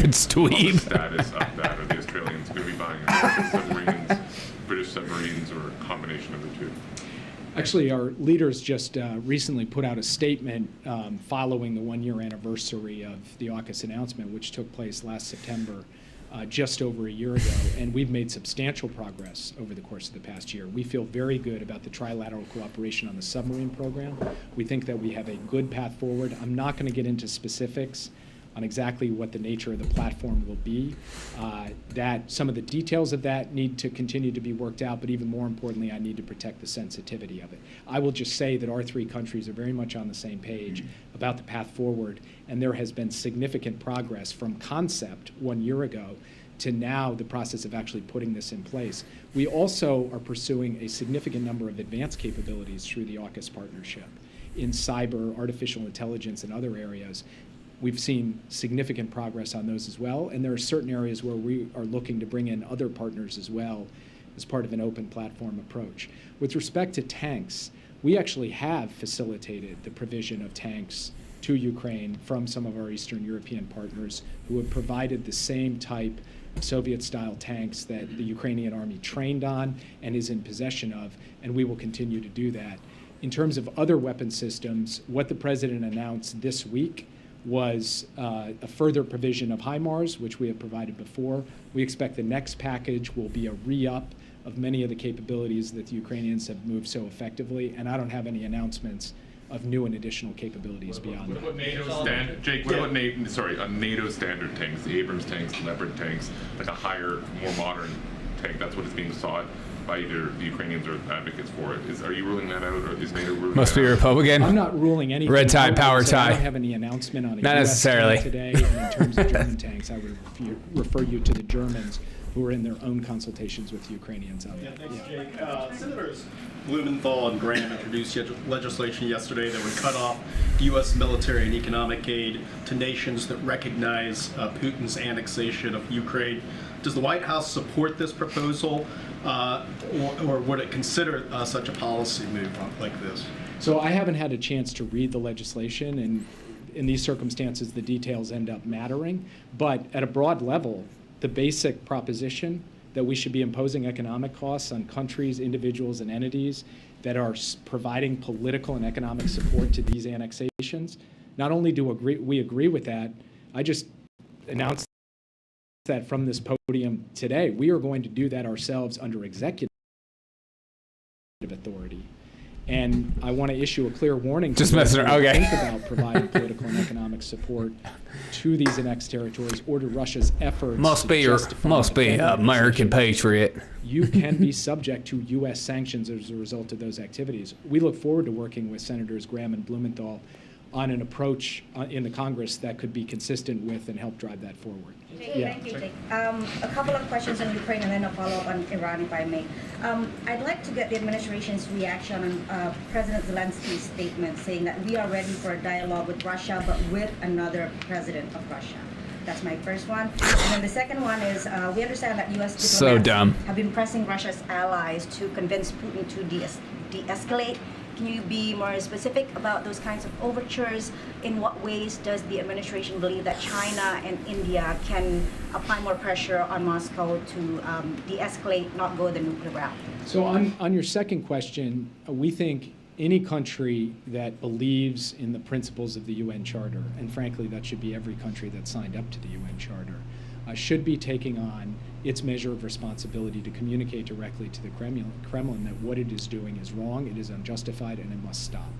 It's dweeb. The status of that. Are the Australians going to be buying American submarines, British submarines, or a combination of the two? Actually, our leaders just recently put out a statement following the one-year anniversary of the AUKUS announcement, which took place last September, just over a year ago, and we've made substantial progress over the course of the past year. We feel very good about the trilateral cooperation on the submarine program. We think that we have a good path forward. I'm not going to get into specifics on exactly what the nature of the platform will be. That some of the details of that need to continue to be worked out, but even more importantly, I need to protect the sensitivity of it. I will just say that our three countries are very much on the same page about the path forward, and there has been significant progress from concept 1 year ago to now the process of actually putting this in place. We also are pursuing a significant number of advanced capabilities through the AUKUS partnership in cyber, artificial intelligence, and other areas. We've seen significant progress on those as well, and there are certain areas where we are looking to bring in other partners as well as part of an open platform approach. With respect to tanks, we actually have facilitated the provision of tanks to Ukraine from some of our Eastern European partners who have provided the same type of Soviet-style tanks that the Ukrainian army trained on and is in possession of, and we will continue to do that. In terms of other weapon systems, what the president announced this week was a further provision of HIMARS, which we have provided before. We expect the next package will be a re-up of many of the capabilities that the Ukrainians have moved so effectively, and I don't have any announcements of new and additional capabilities beyond that. What about NATO standard, Jake, what about NATO standard tanks, the Abrams tanks, the Leopard tanks, like a higher, more modern tank? That's what is being sought by either the Ukrainians or advocates for it. Are you ruling that out, or is NATO ruling Must that be out? Republican. I'm not ruling anything. Red tie, out. power I tie. don't have any announcement on a Not US necessarily. tank today. And in terms of German tanks, I would refer you to the Germans, who are in their own consultations with the Ukrainians on that. Thanks, Jake. Senators Blumenthal and Graham introduced legislation yesterday that would cut off U.S. military and economic aid to nations that recognize Putin's annexation of Ukraine. Does the White House support this proposal, or would it consider such a policy move like this? So I haven't had a chance to read the legislation, and in these circumstances, the details end up mattering. But at a broad level, the basic proposition that we should be imposing economic costs on countries, individuals, and entities that are providing political and economic support to these annexations. Not only do we agree with that, I just announced that from this podium today. We are going to do that ourselves under executive authority. And I want to issue a clear warning Just messing around. Okay. Think about providing political and economic support to these annexed territories or to Russia's efforts. Must be American patriot. You can be subject to U.S. sanctions as a result of those activities. We look forward to working with Senators Graham and Blumenthal on an approach in the Congress that could be consistent with and help drive that forward. Thank you, Jake. A couple of questions on Ukraine and then a follow-up on Iran, if I may. I'd like to get the administration's reaction on President Zelensky's statement saying that we are ready for a dialogue with Russia, but with another president of Russia. That's my first one. And then the second one is, we understand that U.S. diplomats have been pressing Russia's allies to convince Putin to de-escalate. Can you be more specific about those kinds of overtures? In what ways does the administration believe that China and India can apply more pressure on Moscow to de-escalate, not go the nuclear route? So on your second question, we think any country that believes in the principles of the UN Charter, and frankly that should be every country that signed up to the UN Charter, should be taking on its measure of responsibility to communicate directly to the Kremlin that what it is doing is wrong, it is unjustified, and it must stop.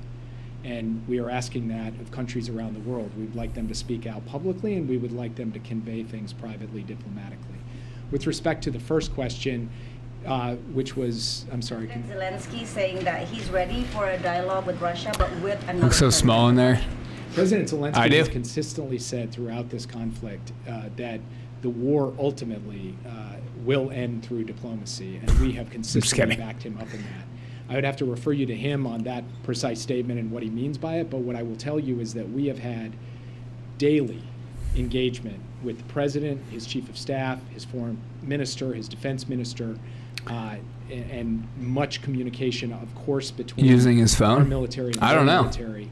And we are asking that of countries around the world. We'd like them to speak out publicly, and we would like them to convey things privately, diplomatically. With respect to the first question, which was, I'm sorry. Zelensky saying that he's ready for a dialogue with Russia, but with another. Looks so small in there. President Zelensky has consistently said throughout this conflict that the war ultimately will end through diplomacy, and we have consistently backed him up in that. I would have to refer you to him on that precise statement and what he means by it, but what I will tell you is that we have had daily engagement with the president, his chief of staff, his foreign minister, his defense minister, and much communication, of course, between using his phone. Our military and I don't know. military,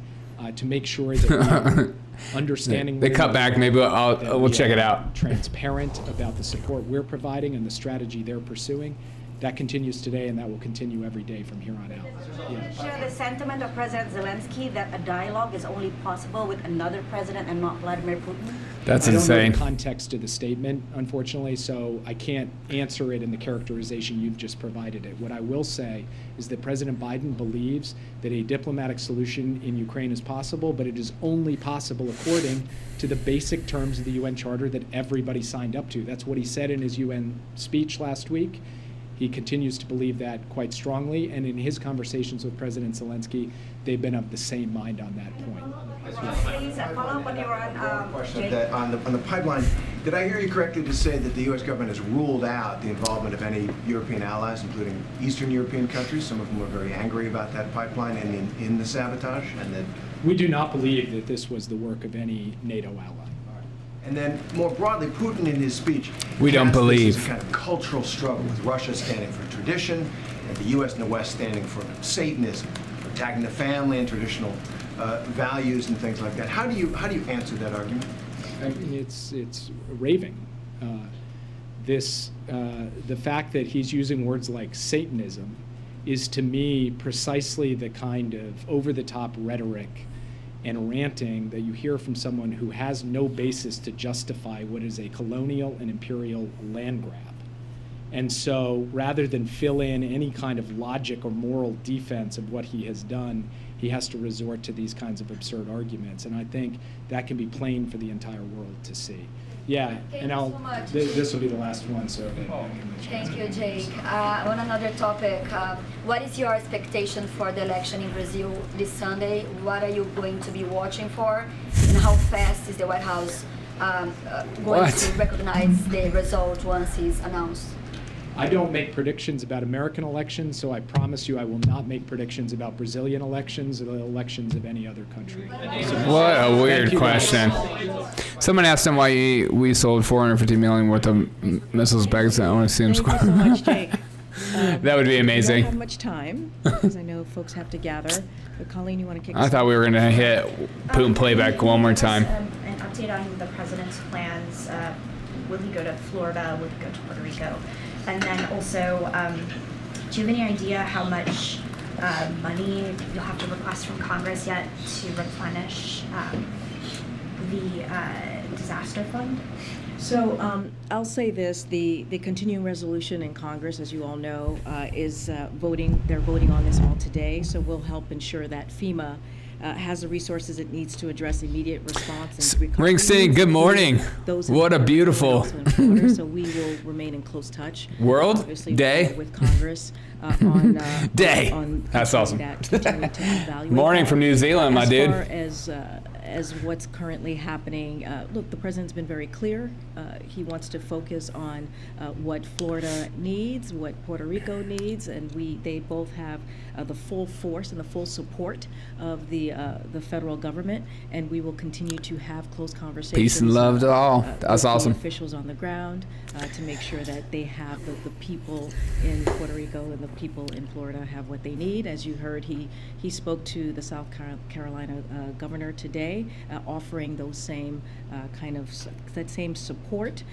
to make sure that we are understanding. They cut back. Maybe we'll check it out. Transparent about the support we're providing and the strategy they're pursuing. That continues today, and that will continue every day from here on out. Yeah. Share the sentiment of President Zelensky that a dialogue is only possible with another president and not Vladimir Putin? That's I don't know insane. the context of the statement, unfortunately, so I can't answer it in the characterization you've just provided it. What I will say is that President Biden believes that a diplomatic solution in Ukraine is possible, but it is only possible according to the basic terms of the UN Charter that everybody signed up to. That's what he said in his UN speech last week. He continues to believe that quite strongly, and in his conversations with President Zelensky, they've been of the same mind on that point. Please follow up on Iran. Question that on the pipeline, did I hear you correctly to say that the U.S. government has ruled out the involvement of any European allies, including Eastern European countries, some of whom are very angry about that pipeline and in the sabotage? And that We do not believe that this was the work of any NATO ally. And then, more broadly, Putin in his speech, We don't cast this believe. as a kind of cultural struggle, with Russia standing for tradition, and the U.S. and the West standing for Satanism, attacking the family and traditional values and things like that. How do you answer that argument? I mean, it's raving. The fact that he's using words like Satanism is, to me, precisely the kind of over-the-top rhetoric and ranting that you hear from someone who has no basis to justify what is a colonial and imperial land grab. And so rather than fill in any kind of logic or moral defense of what he has done, he has to resort to these kinds of absurd arguments. And I think that can be plain for the entire world to see. Yeah, and I'll, this will be the last one, so. Thank you, Jake. On another topic, what is your expectation for the election in Brazil this Sunday? What are you going to be watching for? And how fast is the White House going to recognize the result once it's announced? I don't make predictions about American elections, so I promise you I will not make predictions about Brazilian elections or the elections of any other country. What a weird question. Someone asked him why we sold 450 million worth of missiles back to OSCM Square. Thank you so much, Jake. That would be amazing. We don't have much time, because I know folks have to gather. But Colleen, you want to kick us I thought we were going to hit Putin playback one more time. An update on the president's plans. Will he go to Florida? Will he go to Puerto Rico? And then also, do you have any idea how much money you'll have to request from Congress yet to replenish the disaster fund? So I'll say this, the continuing resolution in Congress, as you all know, is voting. They're voting on this all today, so we'll help ensure that FEMA has the resources it needs to address immediate response and recovery. Ring Sing, good morning. What a beautiful so we will remain in close touch. World obviously, Day with Congress on Day. That's awesome. Continuing to evaluate morning from New Zealand, my dude. As far as what's currently happening, look, the president's been very clear. He wants to focus on what Florida needs, what Puerto Rico needs, and they both have the full force and the full support of the federal government, and we will continue to have close conversations. Peace and love to all. That's with awesome. The officials on the ground to make sure that they have the people in Puerto Rico and the people in Florida have what they need. As you heard, he spoke to the South Carolina governor today, offering those same that same support.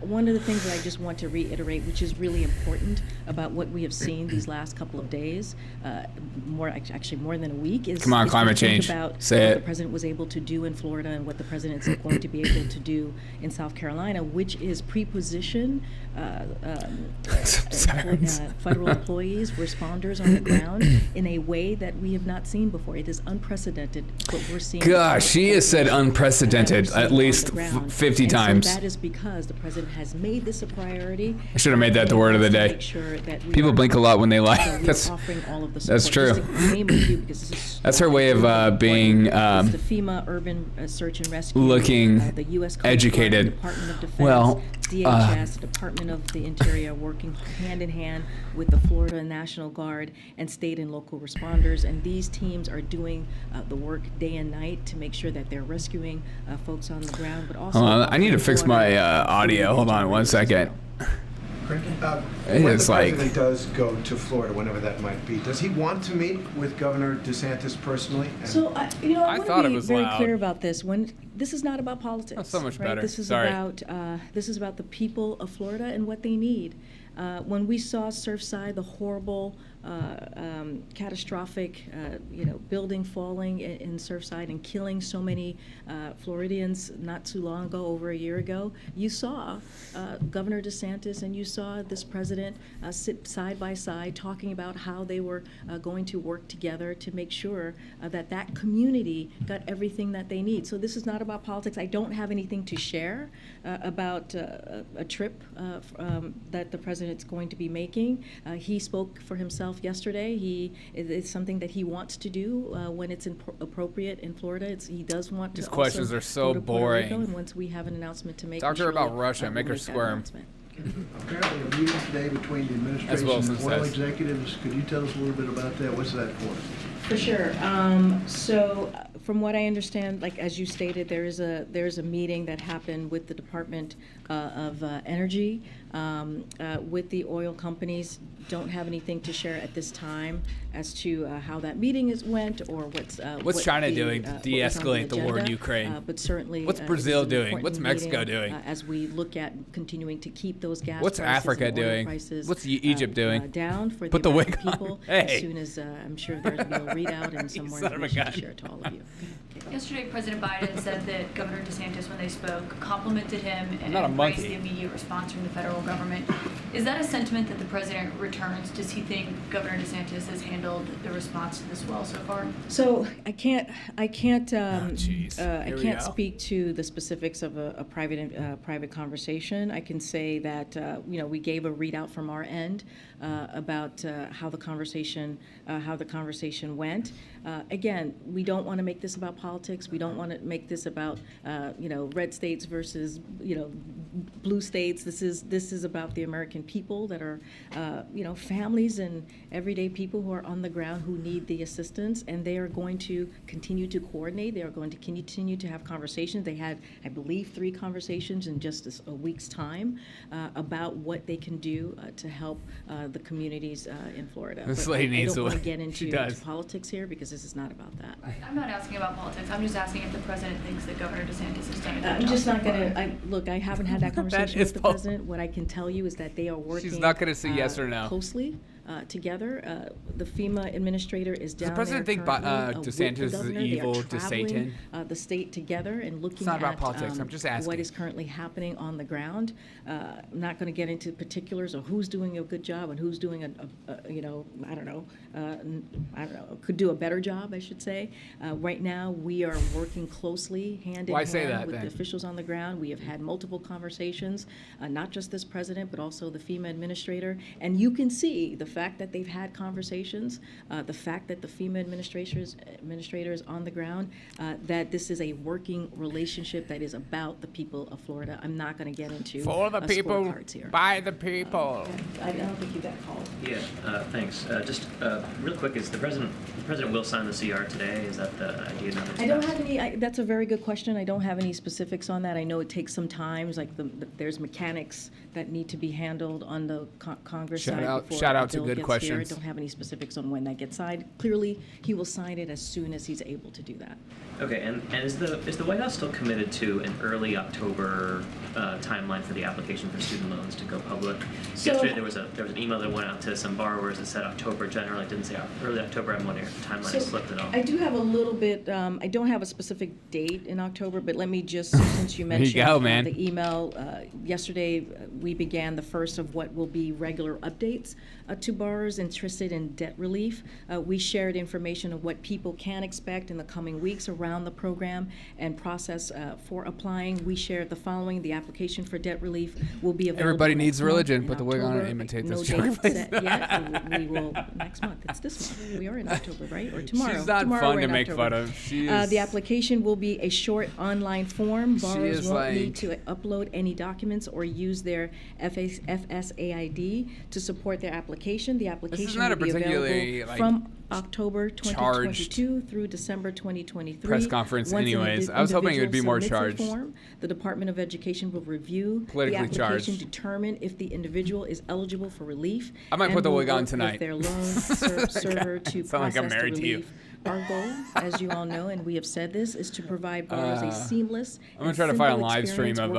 One of the things that I just want to reiterate, which is really important about what we have seen these last couple of days, more than a week, is come on, climate change. About Say what it. The president was able to do in Florida and what the president is going to be able to do in South Carolina, which is pre-position federal employees, responders on the ground in a way that we have not seen before. It is unprecedented what we're seeing. Gosh, she has said unprecedented at least 50 times. So that is because the president has made this a priority. I should have made that the word of the day. People blink a lot when they lie. That's true. That's her way of being the FEMA Urban Search and Rescue, looking the U.S. educated. Department of Defense, Well, DHS, Department of the Interior, working hand in hand with the Florida National Guard and state and local responders. And these teams are doing the work day and night to make sure that they're rescuing folks on the ground, but also. I need to fix my audio. Hold on one second. When the president does go to Florida, whenever that might be, does he want to meet with Governor DeSantis personally? So, I want to be very clear about this. This is not about politics. so much right? better. This is Sorry. about the people of Florida and what they need. When we saw Surfside, the horrible, catastrophic, building falling in Surfside and killing so many Floridians not too long ago, over a year ago, you saw Governor DeSantis and you saw this president sit side by side talking about how they were going to work together to make sure that that community got everything that they need. So this is not about politics. I don't have anything to share about a trip that the president's going to be making. He spoke for himself yesterday. It's something that he wants to do when it's appropriate in Florida. He does want to. These questions are so boring. And once we have an announcement to make, talk to her about Russia. Make her squirm. Apparently, a meeting today between the administration and oil executives. Could you tell us a little bit about that? What's that for? For sure. So, from what I understand, like as you stated, there is a meeting that happened with the Department of Energy with the oil companies. Don't have anything to share at this time as to how that meeting went or what's China doing to de-escalate the war in Ukraine. But certainly, what's Brazil doing? What's Mexico doing? As we look at continuing to keep those gas what's prices Africa and oil doing? prices, What's Egypt doing? Down for Put the the wig American on. people. Hey. As soon as I'm sure there's been a readout and some more information to share to all of you. Yesterday, President Biden said that Governor DeSantis, when they spoke, complimented him and not a praised monkey. the immediate response from the federal government. Is that a sentiment that the president returns? Does he think Governor DeSantis has handled the response to this well so far? So I can't Here we go. speak to the specifics of a private conversation. I can say that we gave a readout from our end about how the conversation went. Again, we don't want to make this about politics. We don't want to make this about red states versus blue states. This is about the American people that are families and everyday people who are on the ground who need the assistance, and they are going to continue to coordinate. They are going to continue to have conversations. They had, I believe, 3 conversations in just a week's time about what they can do to help the communities in Florida. This But lady I needs don't to- want to get she into does. politics here because this is not about that. I'm not asking about politics. I'm just asking if the president thinks that Governor DeSantis has done a good I'm job just so not far. going to, look, I haven't had that conversation is with the Paul. president. What I can tell you is that they are working. She's not gonna say yes or no. Closely together. The FEMA administrator is down the president there think currently, with the DeSantis is governor. They are evil to traveling, Satan? The state together and looking not about at politics. I'm just asking. what is currently happening on the ground. I'm not going to get into particulars of who's doing a good job and who's doing could do a better job, I should say. Right now, we are working closely, hand in Why say hand, that, with then? the officials on the ground. We have had multiple conversations, not just this president, but also the FEMA administrator. And you can see the fact that they've had conversations, the fact that the FEMA administrators on the ground, that this is a working relationship that is about the people of Florida. I'm not going to get into For the people, scorecards here. by the people. I don't think you got called. Yeah, thanks. Just real quick, is the president will sign the CR today? Is that the idea? I don't have any. That's a very good question. I don't have any specifics on that. I know it takes some time. Like there's mechanics that need to be handled on the Congress Shout side out- before shout the out to bill good gets questions. Here. I don't have any specifics on when that gets signed. Clearly, he will sign it as soon as he's able to do that. Okay, and is the White House still committed to an early October timeline for the application for student loans to go public? So- Yesterday there was an email that went out to some borrowers that said October generally. It didn't say early October. I'm wondering if the timeline has slipped at all. I do have a little bit. I don't have a specific date in October, but let me just, since you There you mentioned go, man. the email yesterday, we began the first of what will be regular updates to borrowers interested in debt relief. We shared information of what people can expect in the coming weeks around the program and process for applying. We shared the following: the application for debt relief will be available. Everybody needs next month religion. in Put the wig on October. and imitate No this date joke. set yet. We will next month. It's this month. We are in October, right? Or tomorrow. She's not Tomorrow fun we're to in make October. fun of. She is. The application will be a short online form. Borrowers is won't need like- to upload any documents or use their FSAID to support their application. The application not will a be particularly, available like, from October 2022 through December 2023. Press conference Once an anyways. I was hoping it would be individual more submits a charged. form, the Department of Education will review Politically the application, charged. determine if the individual is eligible for relief. I might and put the will wig on work with tonight. their loan server to Sound like I'm process the married to you. relief Our goal, as you all know, and we have said this, is to provide borrowers a seamless I'm gonna try to find a live stream of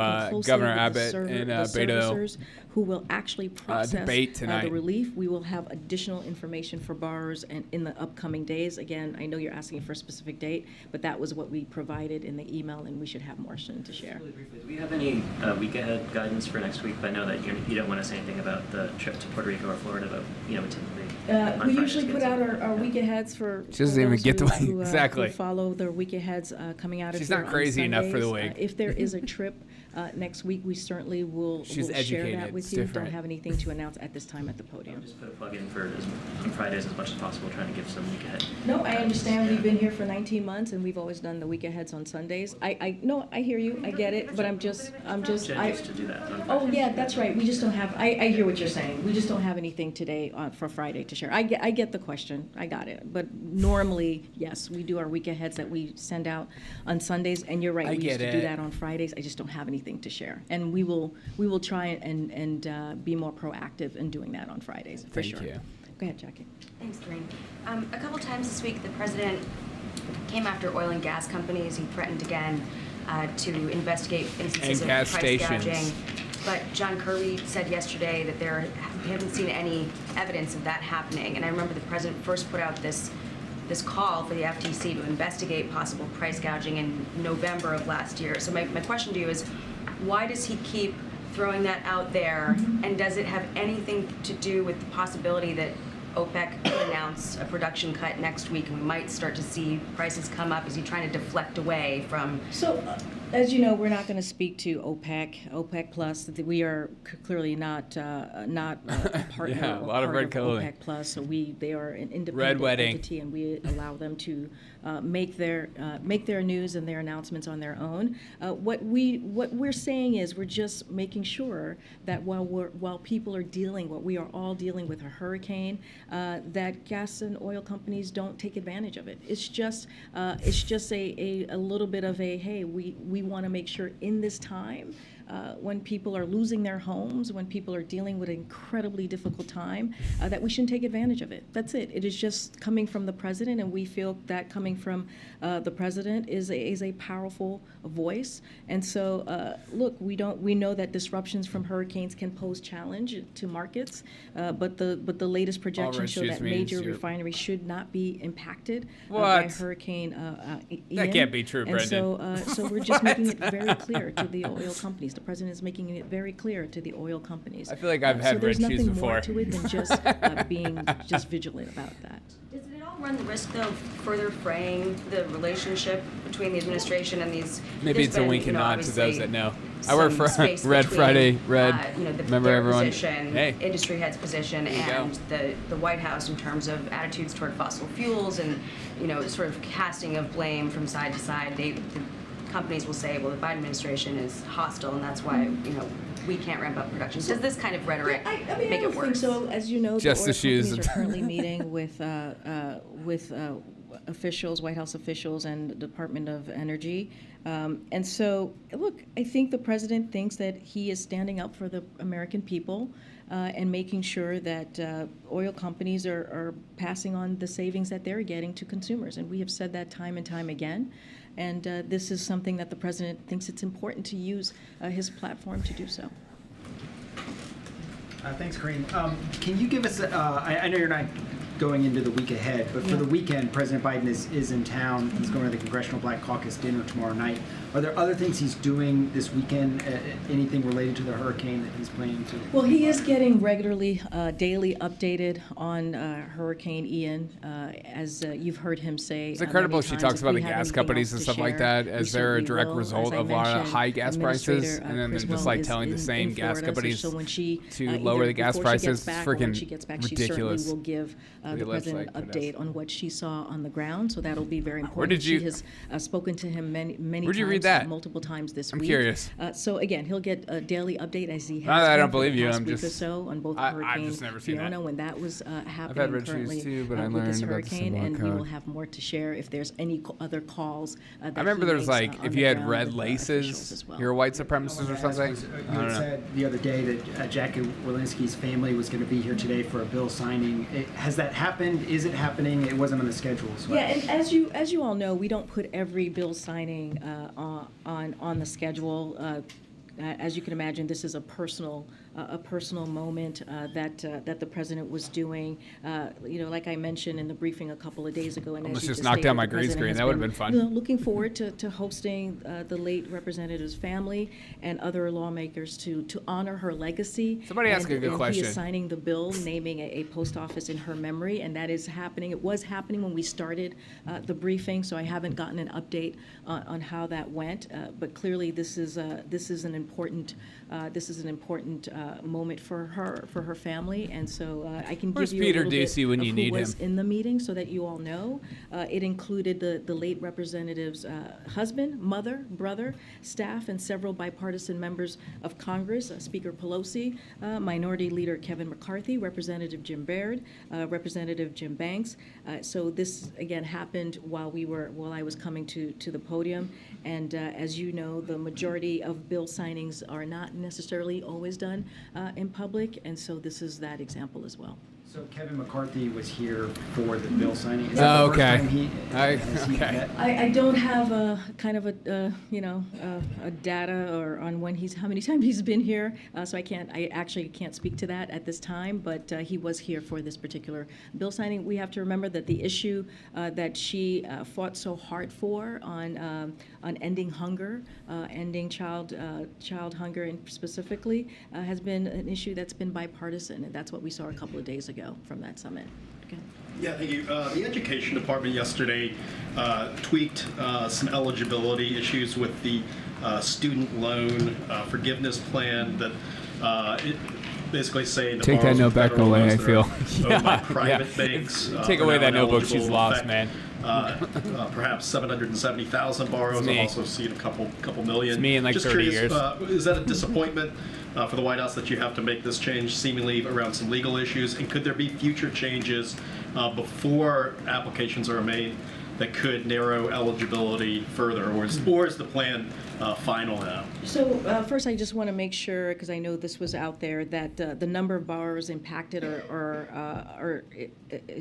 Governor Abbott the and Beto servicers who will actually process debate tonight. the relief. We will have additional information for borrowers and in the upcoming days. Again, I know you're asking for a specific date, but that was what we provided in the email, and we should have more soon to share. Really briefly, do we have any week ahead guidance for next week? I know that you don't want to say anything about the trip to Puerto Rico or Florida, but we typically We usually put out our week aheads for. She doesn't even get the week. Exactly. Who follow the week aheads coming out of. She's not crazy enough for the Sundays. week. If there is a trip next week, we certainly will share educated. that with It's you. different. Don't have anything to announce at this time at the podium. just put a plug in for on Fridays as much as possible, trying to give some week ahead. No, I understand. We've been here for 19 months, and we've always done the week aheads on Sundays. I hear you. I get it, but I'm just. Jen used to do that. On Oh yeah, that's right. We just don't have. I hear what you're saying. We just don't have anything today for Friday to share. I get the question. I got it. But normally, yes, we do our week aheads that we send out on Sundays. And you're right. We used to do that on Fridays. I just don't have anything to share. And we will try and be more proactive in doing that on Fridays for sure. Thank you. Go ahead, Jackie. Thanks, Karine. A couple times this week, the president came after oil and gas companies. He threatened again to investigate instances of gas price stations. gouging. But John Kirby said yesterday that he hadn't seen any evidence of that happening. And I remember the president first put out this call for the FTC to investigate possible price gouging in November of last year. So my question to you is, why does he keep throwing that out there? And does it have anything to do with the possibility that OPEC could announce a production cut next week and we might start to see prices come up? Is he trying to deflect away from... So, as you know, we're not going to speak to OPEC Plus. We are clearly not a partner. Yeah, a lot of red coloring. OPEC Plus, so they are an independent Red wedding. entity, and we allow them to make their news and their announcements on their own. What we're saying is we're just making sure that while people are we are all dealing with a hurricane, that gas and oil companies don't take advantage of it. It's just a little bit of a, hey, we want to make sure in this time, when people are losing their homes, when people are dealing with an incredibly difficult time, that we shouldn't take advantage of it. That's it. It is just coming from the president, and we feel that coming from the president is a powerful voice. And so, look, we know that disruptions from hurricanes can pose challenge to markets, but the latest projections show that major refineries should not be impacted by Hurricane Ian. That can't be true, Brendan. So we're just making it very clear to the oil companies. The president is making it very clear to the oil companies. I feel like I've had red shoes before. So there's nothing more to it than just being just vigilant about that. Does it all run the risk, though, of further fraying the relationship between the administration and these... Maybe it's a wink and nod to those that know. I work for Red Friday, remember everyone? Position, industry head's position, and the White House in terms of attitudes toward fossil fuels and, sort of casting of blame from side to side. The companies will say, well, the Biden administration is hostile, and that's why, we can't ramp up production. Does this kind of rhetoric make it worse? I think so. As you know, Just the the shoes. companies are currently meeting with officials, White House officials, and the Department of Energy. And so, look, I think the president thinks that he is standing up for the American people and making sure that oil companies are passing on the savings that they're getting to consumers. And we have said that time and time again. And this is something that the president thinks it's important to use his platform to do so. Thanks, Karine. Can you give us, I know you're not going into the week ahead, but for the weekend, President Biden is in town. He's going to the Congressional Black Caucus dinner tomorrow night. Are there other things he's doing this weekend, anything related to the hurricane that he's planning to? Well, he is getting regularly, daily updated on Hurricane Ian, as you've heard him say. It's incredible she talks about the gas companies and stuff like that as they're a direct result of a lot of high gas prices, and then they're just like telling the same gas companies to lower the gas prices. It's freaking ridiculous. She will give the president an update on what she saw on the ground, so that'll be very important. Where did you? She has spoken to him many Where'd you read times, that? multiple times this I'm week. curious. So again, he'll get a daily update as he has. I don't believe you. I'm just week or so on both I've Hurricane just never seen Fiona that. when that was happening. I've had red currently shoes too, but I with this learned about the hurricane, symbol and we code. will have more to share if there's any other calls. That I remember he there was makes, like on if the you had ground red with, laces, officials as well. you're a white supremacist or something. You had said the other day that Jackie Walensky's family was going to be here today for a bill signing. Has that happened? Is it happening? It wasn't on the schedule. So Yeah, and as you all know, we don't put every bill signing on the schedule. As you can imagine, this is a personal moment that the president was doing. Like I mentioned in the briefing a couple of days ago, and Almost as you just knocked down stated, my the green president screen. has That would've been fun. Looking forward to hosting the late representative's family and other lawmakers to honor her legacy. Somebody ask a good question. He is signing the bill naming a post office in her memory, and that is happening. It was happening when we started the briefing, so I haven't gotten an update on how that went. But clearly, this is an important moment for her family, and so I can Where's give you Peter a little Ducey bit when of you who need was him? in the meeting, so that you all know. It included the late representative's husband, mother, brother, staff, and several bipartisan members of Congress. Speaker Pelosi, Minority Leader Kevin McCarthy, Representative Jim Baird, Representative Jim Banks. So this again happened while I was coming to the podium, and as you know, the majority of bill signings are not necessarily always done in public, and so this is that example as well. So Kevin McCarthy was here for the bill signing. Is that the first time has he met? I don't have a kind of a data or on how many times he's been here, so I actually can't speak to that at this time. But he was here for this particular bill signing. We have to remember that the issue that she fought so hard for on ending hunger, ending child hunger, and specifically has been an issue that's been bipartisan, and that's what we saw a couple of days ago from that summit. Okay. Yeah, thank you. The Education Department yesterday tweaked some eligibility issues with the student loan forgiveness plan that it basically say the Take that note back federal away, loans I that feel. are owned by private banks. Take are away now that notebook ineligible. she's In lost, fact, man. Perhaps 770,000 borrows. It's I've me. also seen a couple million. It's me in like Just 30 curious, years. Is that a disappointment for the White House that you have to make this change, seemingly around some legal issues? And could there be future changes before applications are made that could narrow eligibility further, or is the plan final now? So first, I just want to make sure, because I know this was out there, that the number of borrowers impacted or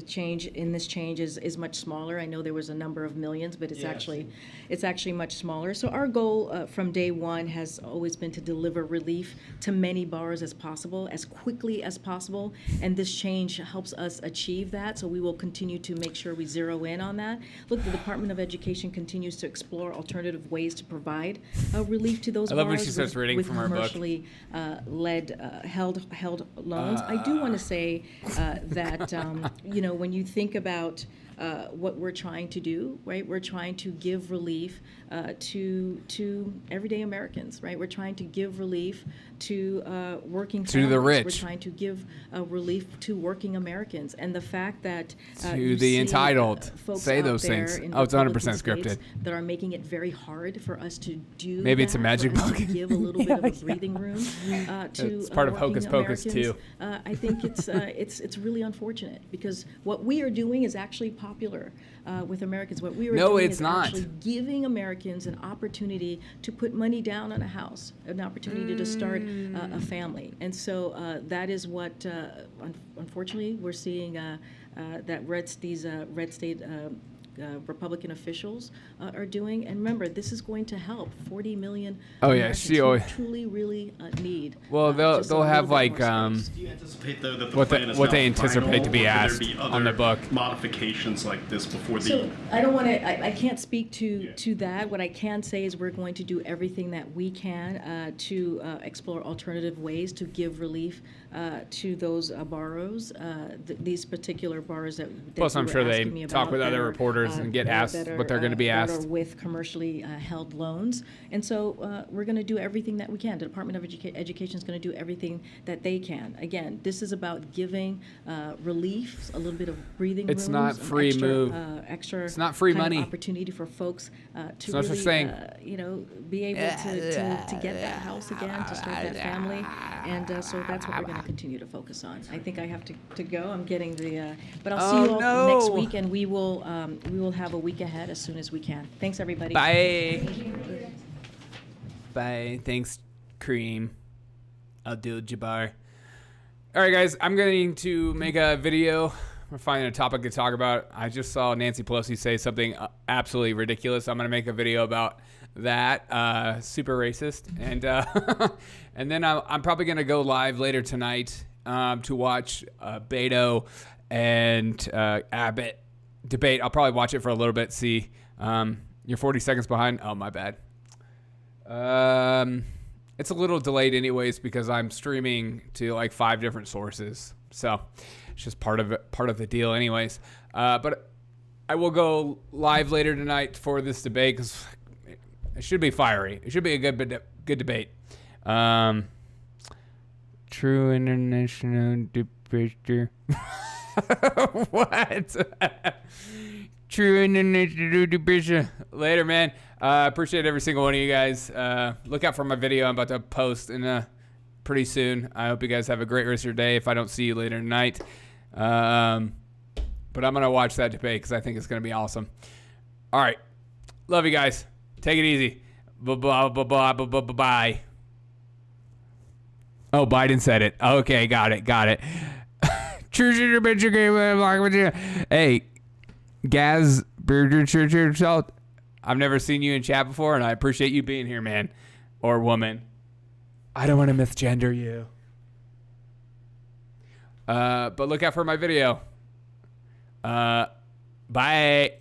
change in this change is much smaller. I know there was a number of millions, but it's actually much smaller. So our goal from day one has always been to deliver relief to many borrowers as possible, as quickly as possible, and this change helps us achieve that. So we will continue to make sure we zero in on that. Look, the Department of Education continues to explore alternative ways to provide relief to those I love when borrowers she starts reading with from her book. commercially led held loans. I do want to say that when you think about what we're trying to do, right? We're trying to give relief to everyday Americans, right? We're trying to give relief to working To families. the rich. We're trying to give relief to working Americans, and the fact that To you the see, entitled. folks Say out those there things. in Oh, it's 100% Republican scripted. states that are making it very hard for us to do. Maybe it's a that, magic for us book. to give a little bit of a breathing room to It's part of working Hocus Pocus, Americans. too. I think it's really unfortunate, because what we are doing is actually popular with Americans. What we are No, doing it's is not. actually giving Americans an opportunity to put money down on a house, an opportunity to start a family. And so that is what, unfortunately, we're seeing that these red state Republican officials are doing. And remember, this is going to help 40 million Oh, yeah, Americans she who always- truly, really need. Well, they'll just a have little bit like more space. Do you anticipate, though, that the what plan is what now they anticipate final, to be or could asked there be on the other book. modifications like this before the? So I don't want to. I can't speak to that. What I can say is we're going to do everything that we can to explore alternative ways to give relief to those borrowers. These particular borrowers that Plus, you I'm were sure they asking me talk about with that other are, reporters and get asked what they're going to be that asked. are with commercially held loans, and so we're going to do everything that we can. The Department of Education is going to do everything that they can. Again, this is about giving relief, a little bit of breathing room. It's not free move. Extra. It's not free kind of money. opportunity for folks to no really, such thing. Be able to get that house again, to start that family, and so that's what we're going to continue to focus on. I think I have to go. I'm getting the, but I'll see you all next week, and we will have a week ahead as soon as we can. Thanks, everybody. Bye. Bye. Thanks, Kareem Abdul-Jabbar. All right, guys, I'm going to make a video finding a topic to talk about. I just saw Nancy Pelosi say something absolutely ridiculous. I'm going to make a video about that. Super racist. And and then I'm probably going to go live later tonight to watch Beto and Abbott debate. I'll probably watch it for a little bit. See, you're 40 seconds behind. Oh, my bad. It's a little delayed anyways because I'm streaming to like 5 different sources. So it's just part of the deal anyways. But I will go live later tonight for this debate because it should be fiery. It should be a good debate. True international debater. What? True international debater. Later, man. Appreciate every single one of you guys. Look out for my video I'm about to post in pretty soon. I hope you guys have a great rest of your day if I don't see you later tonight. But I'm going to watch that debate because I think it's going to be awesome. All right. Love you guys. Take it easy. Bye. Oh, Biden said it. Okay, got it. Hey, Gaz Burger Salt. I've never seen you in chat before, and I appreciate you being here, man. Or woman. I don't want to misgender you. But look out for my video. Bye.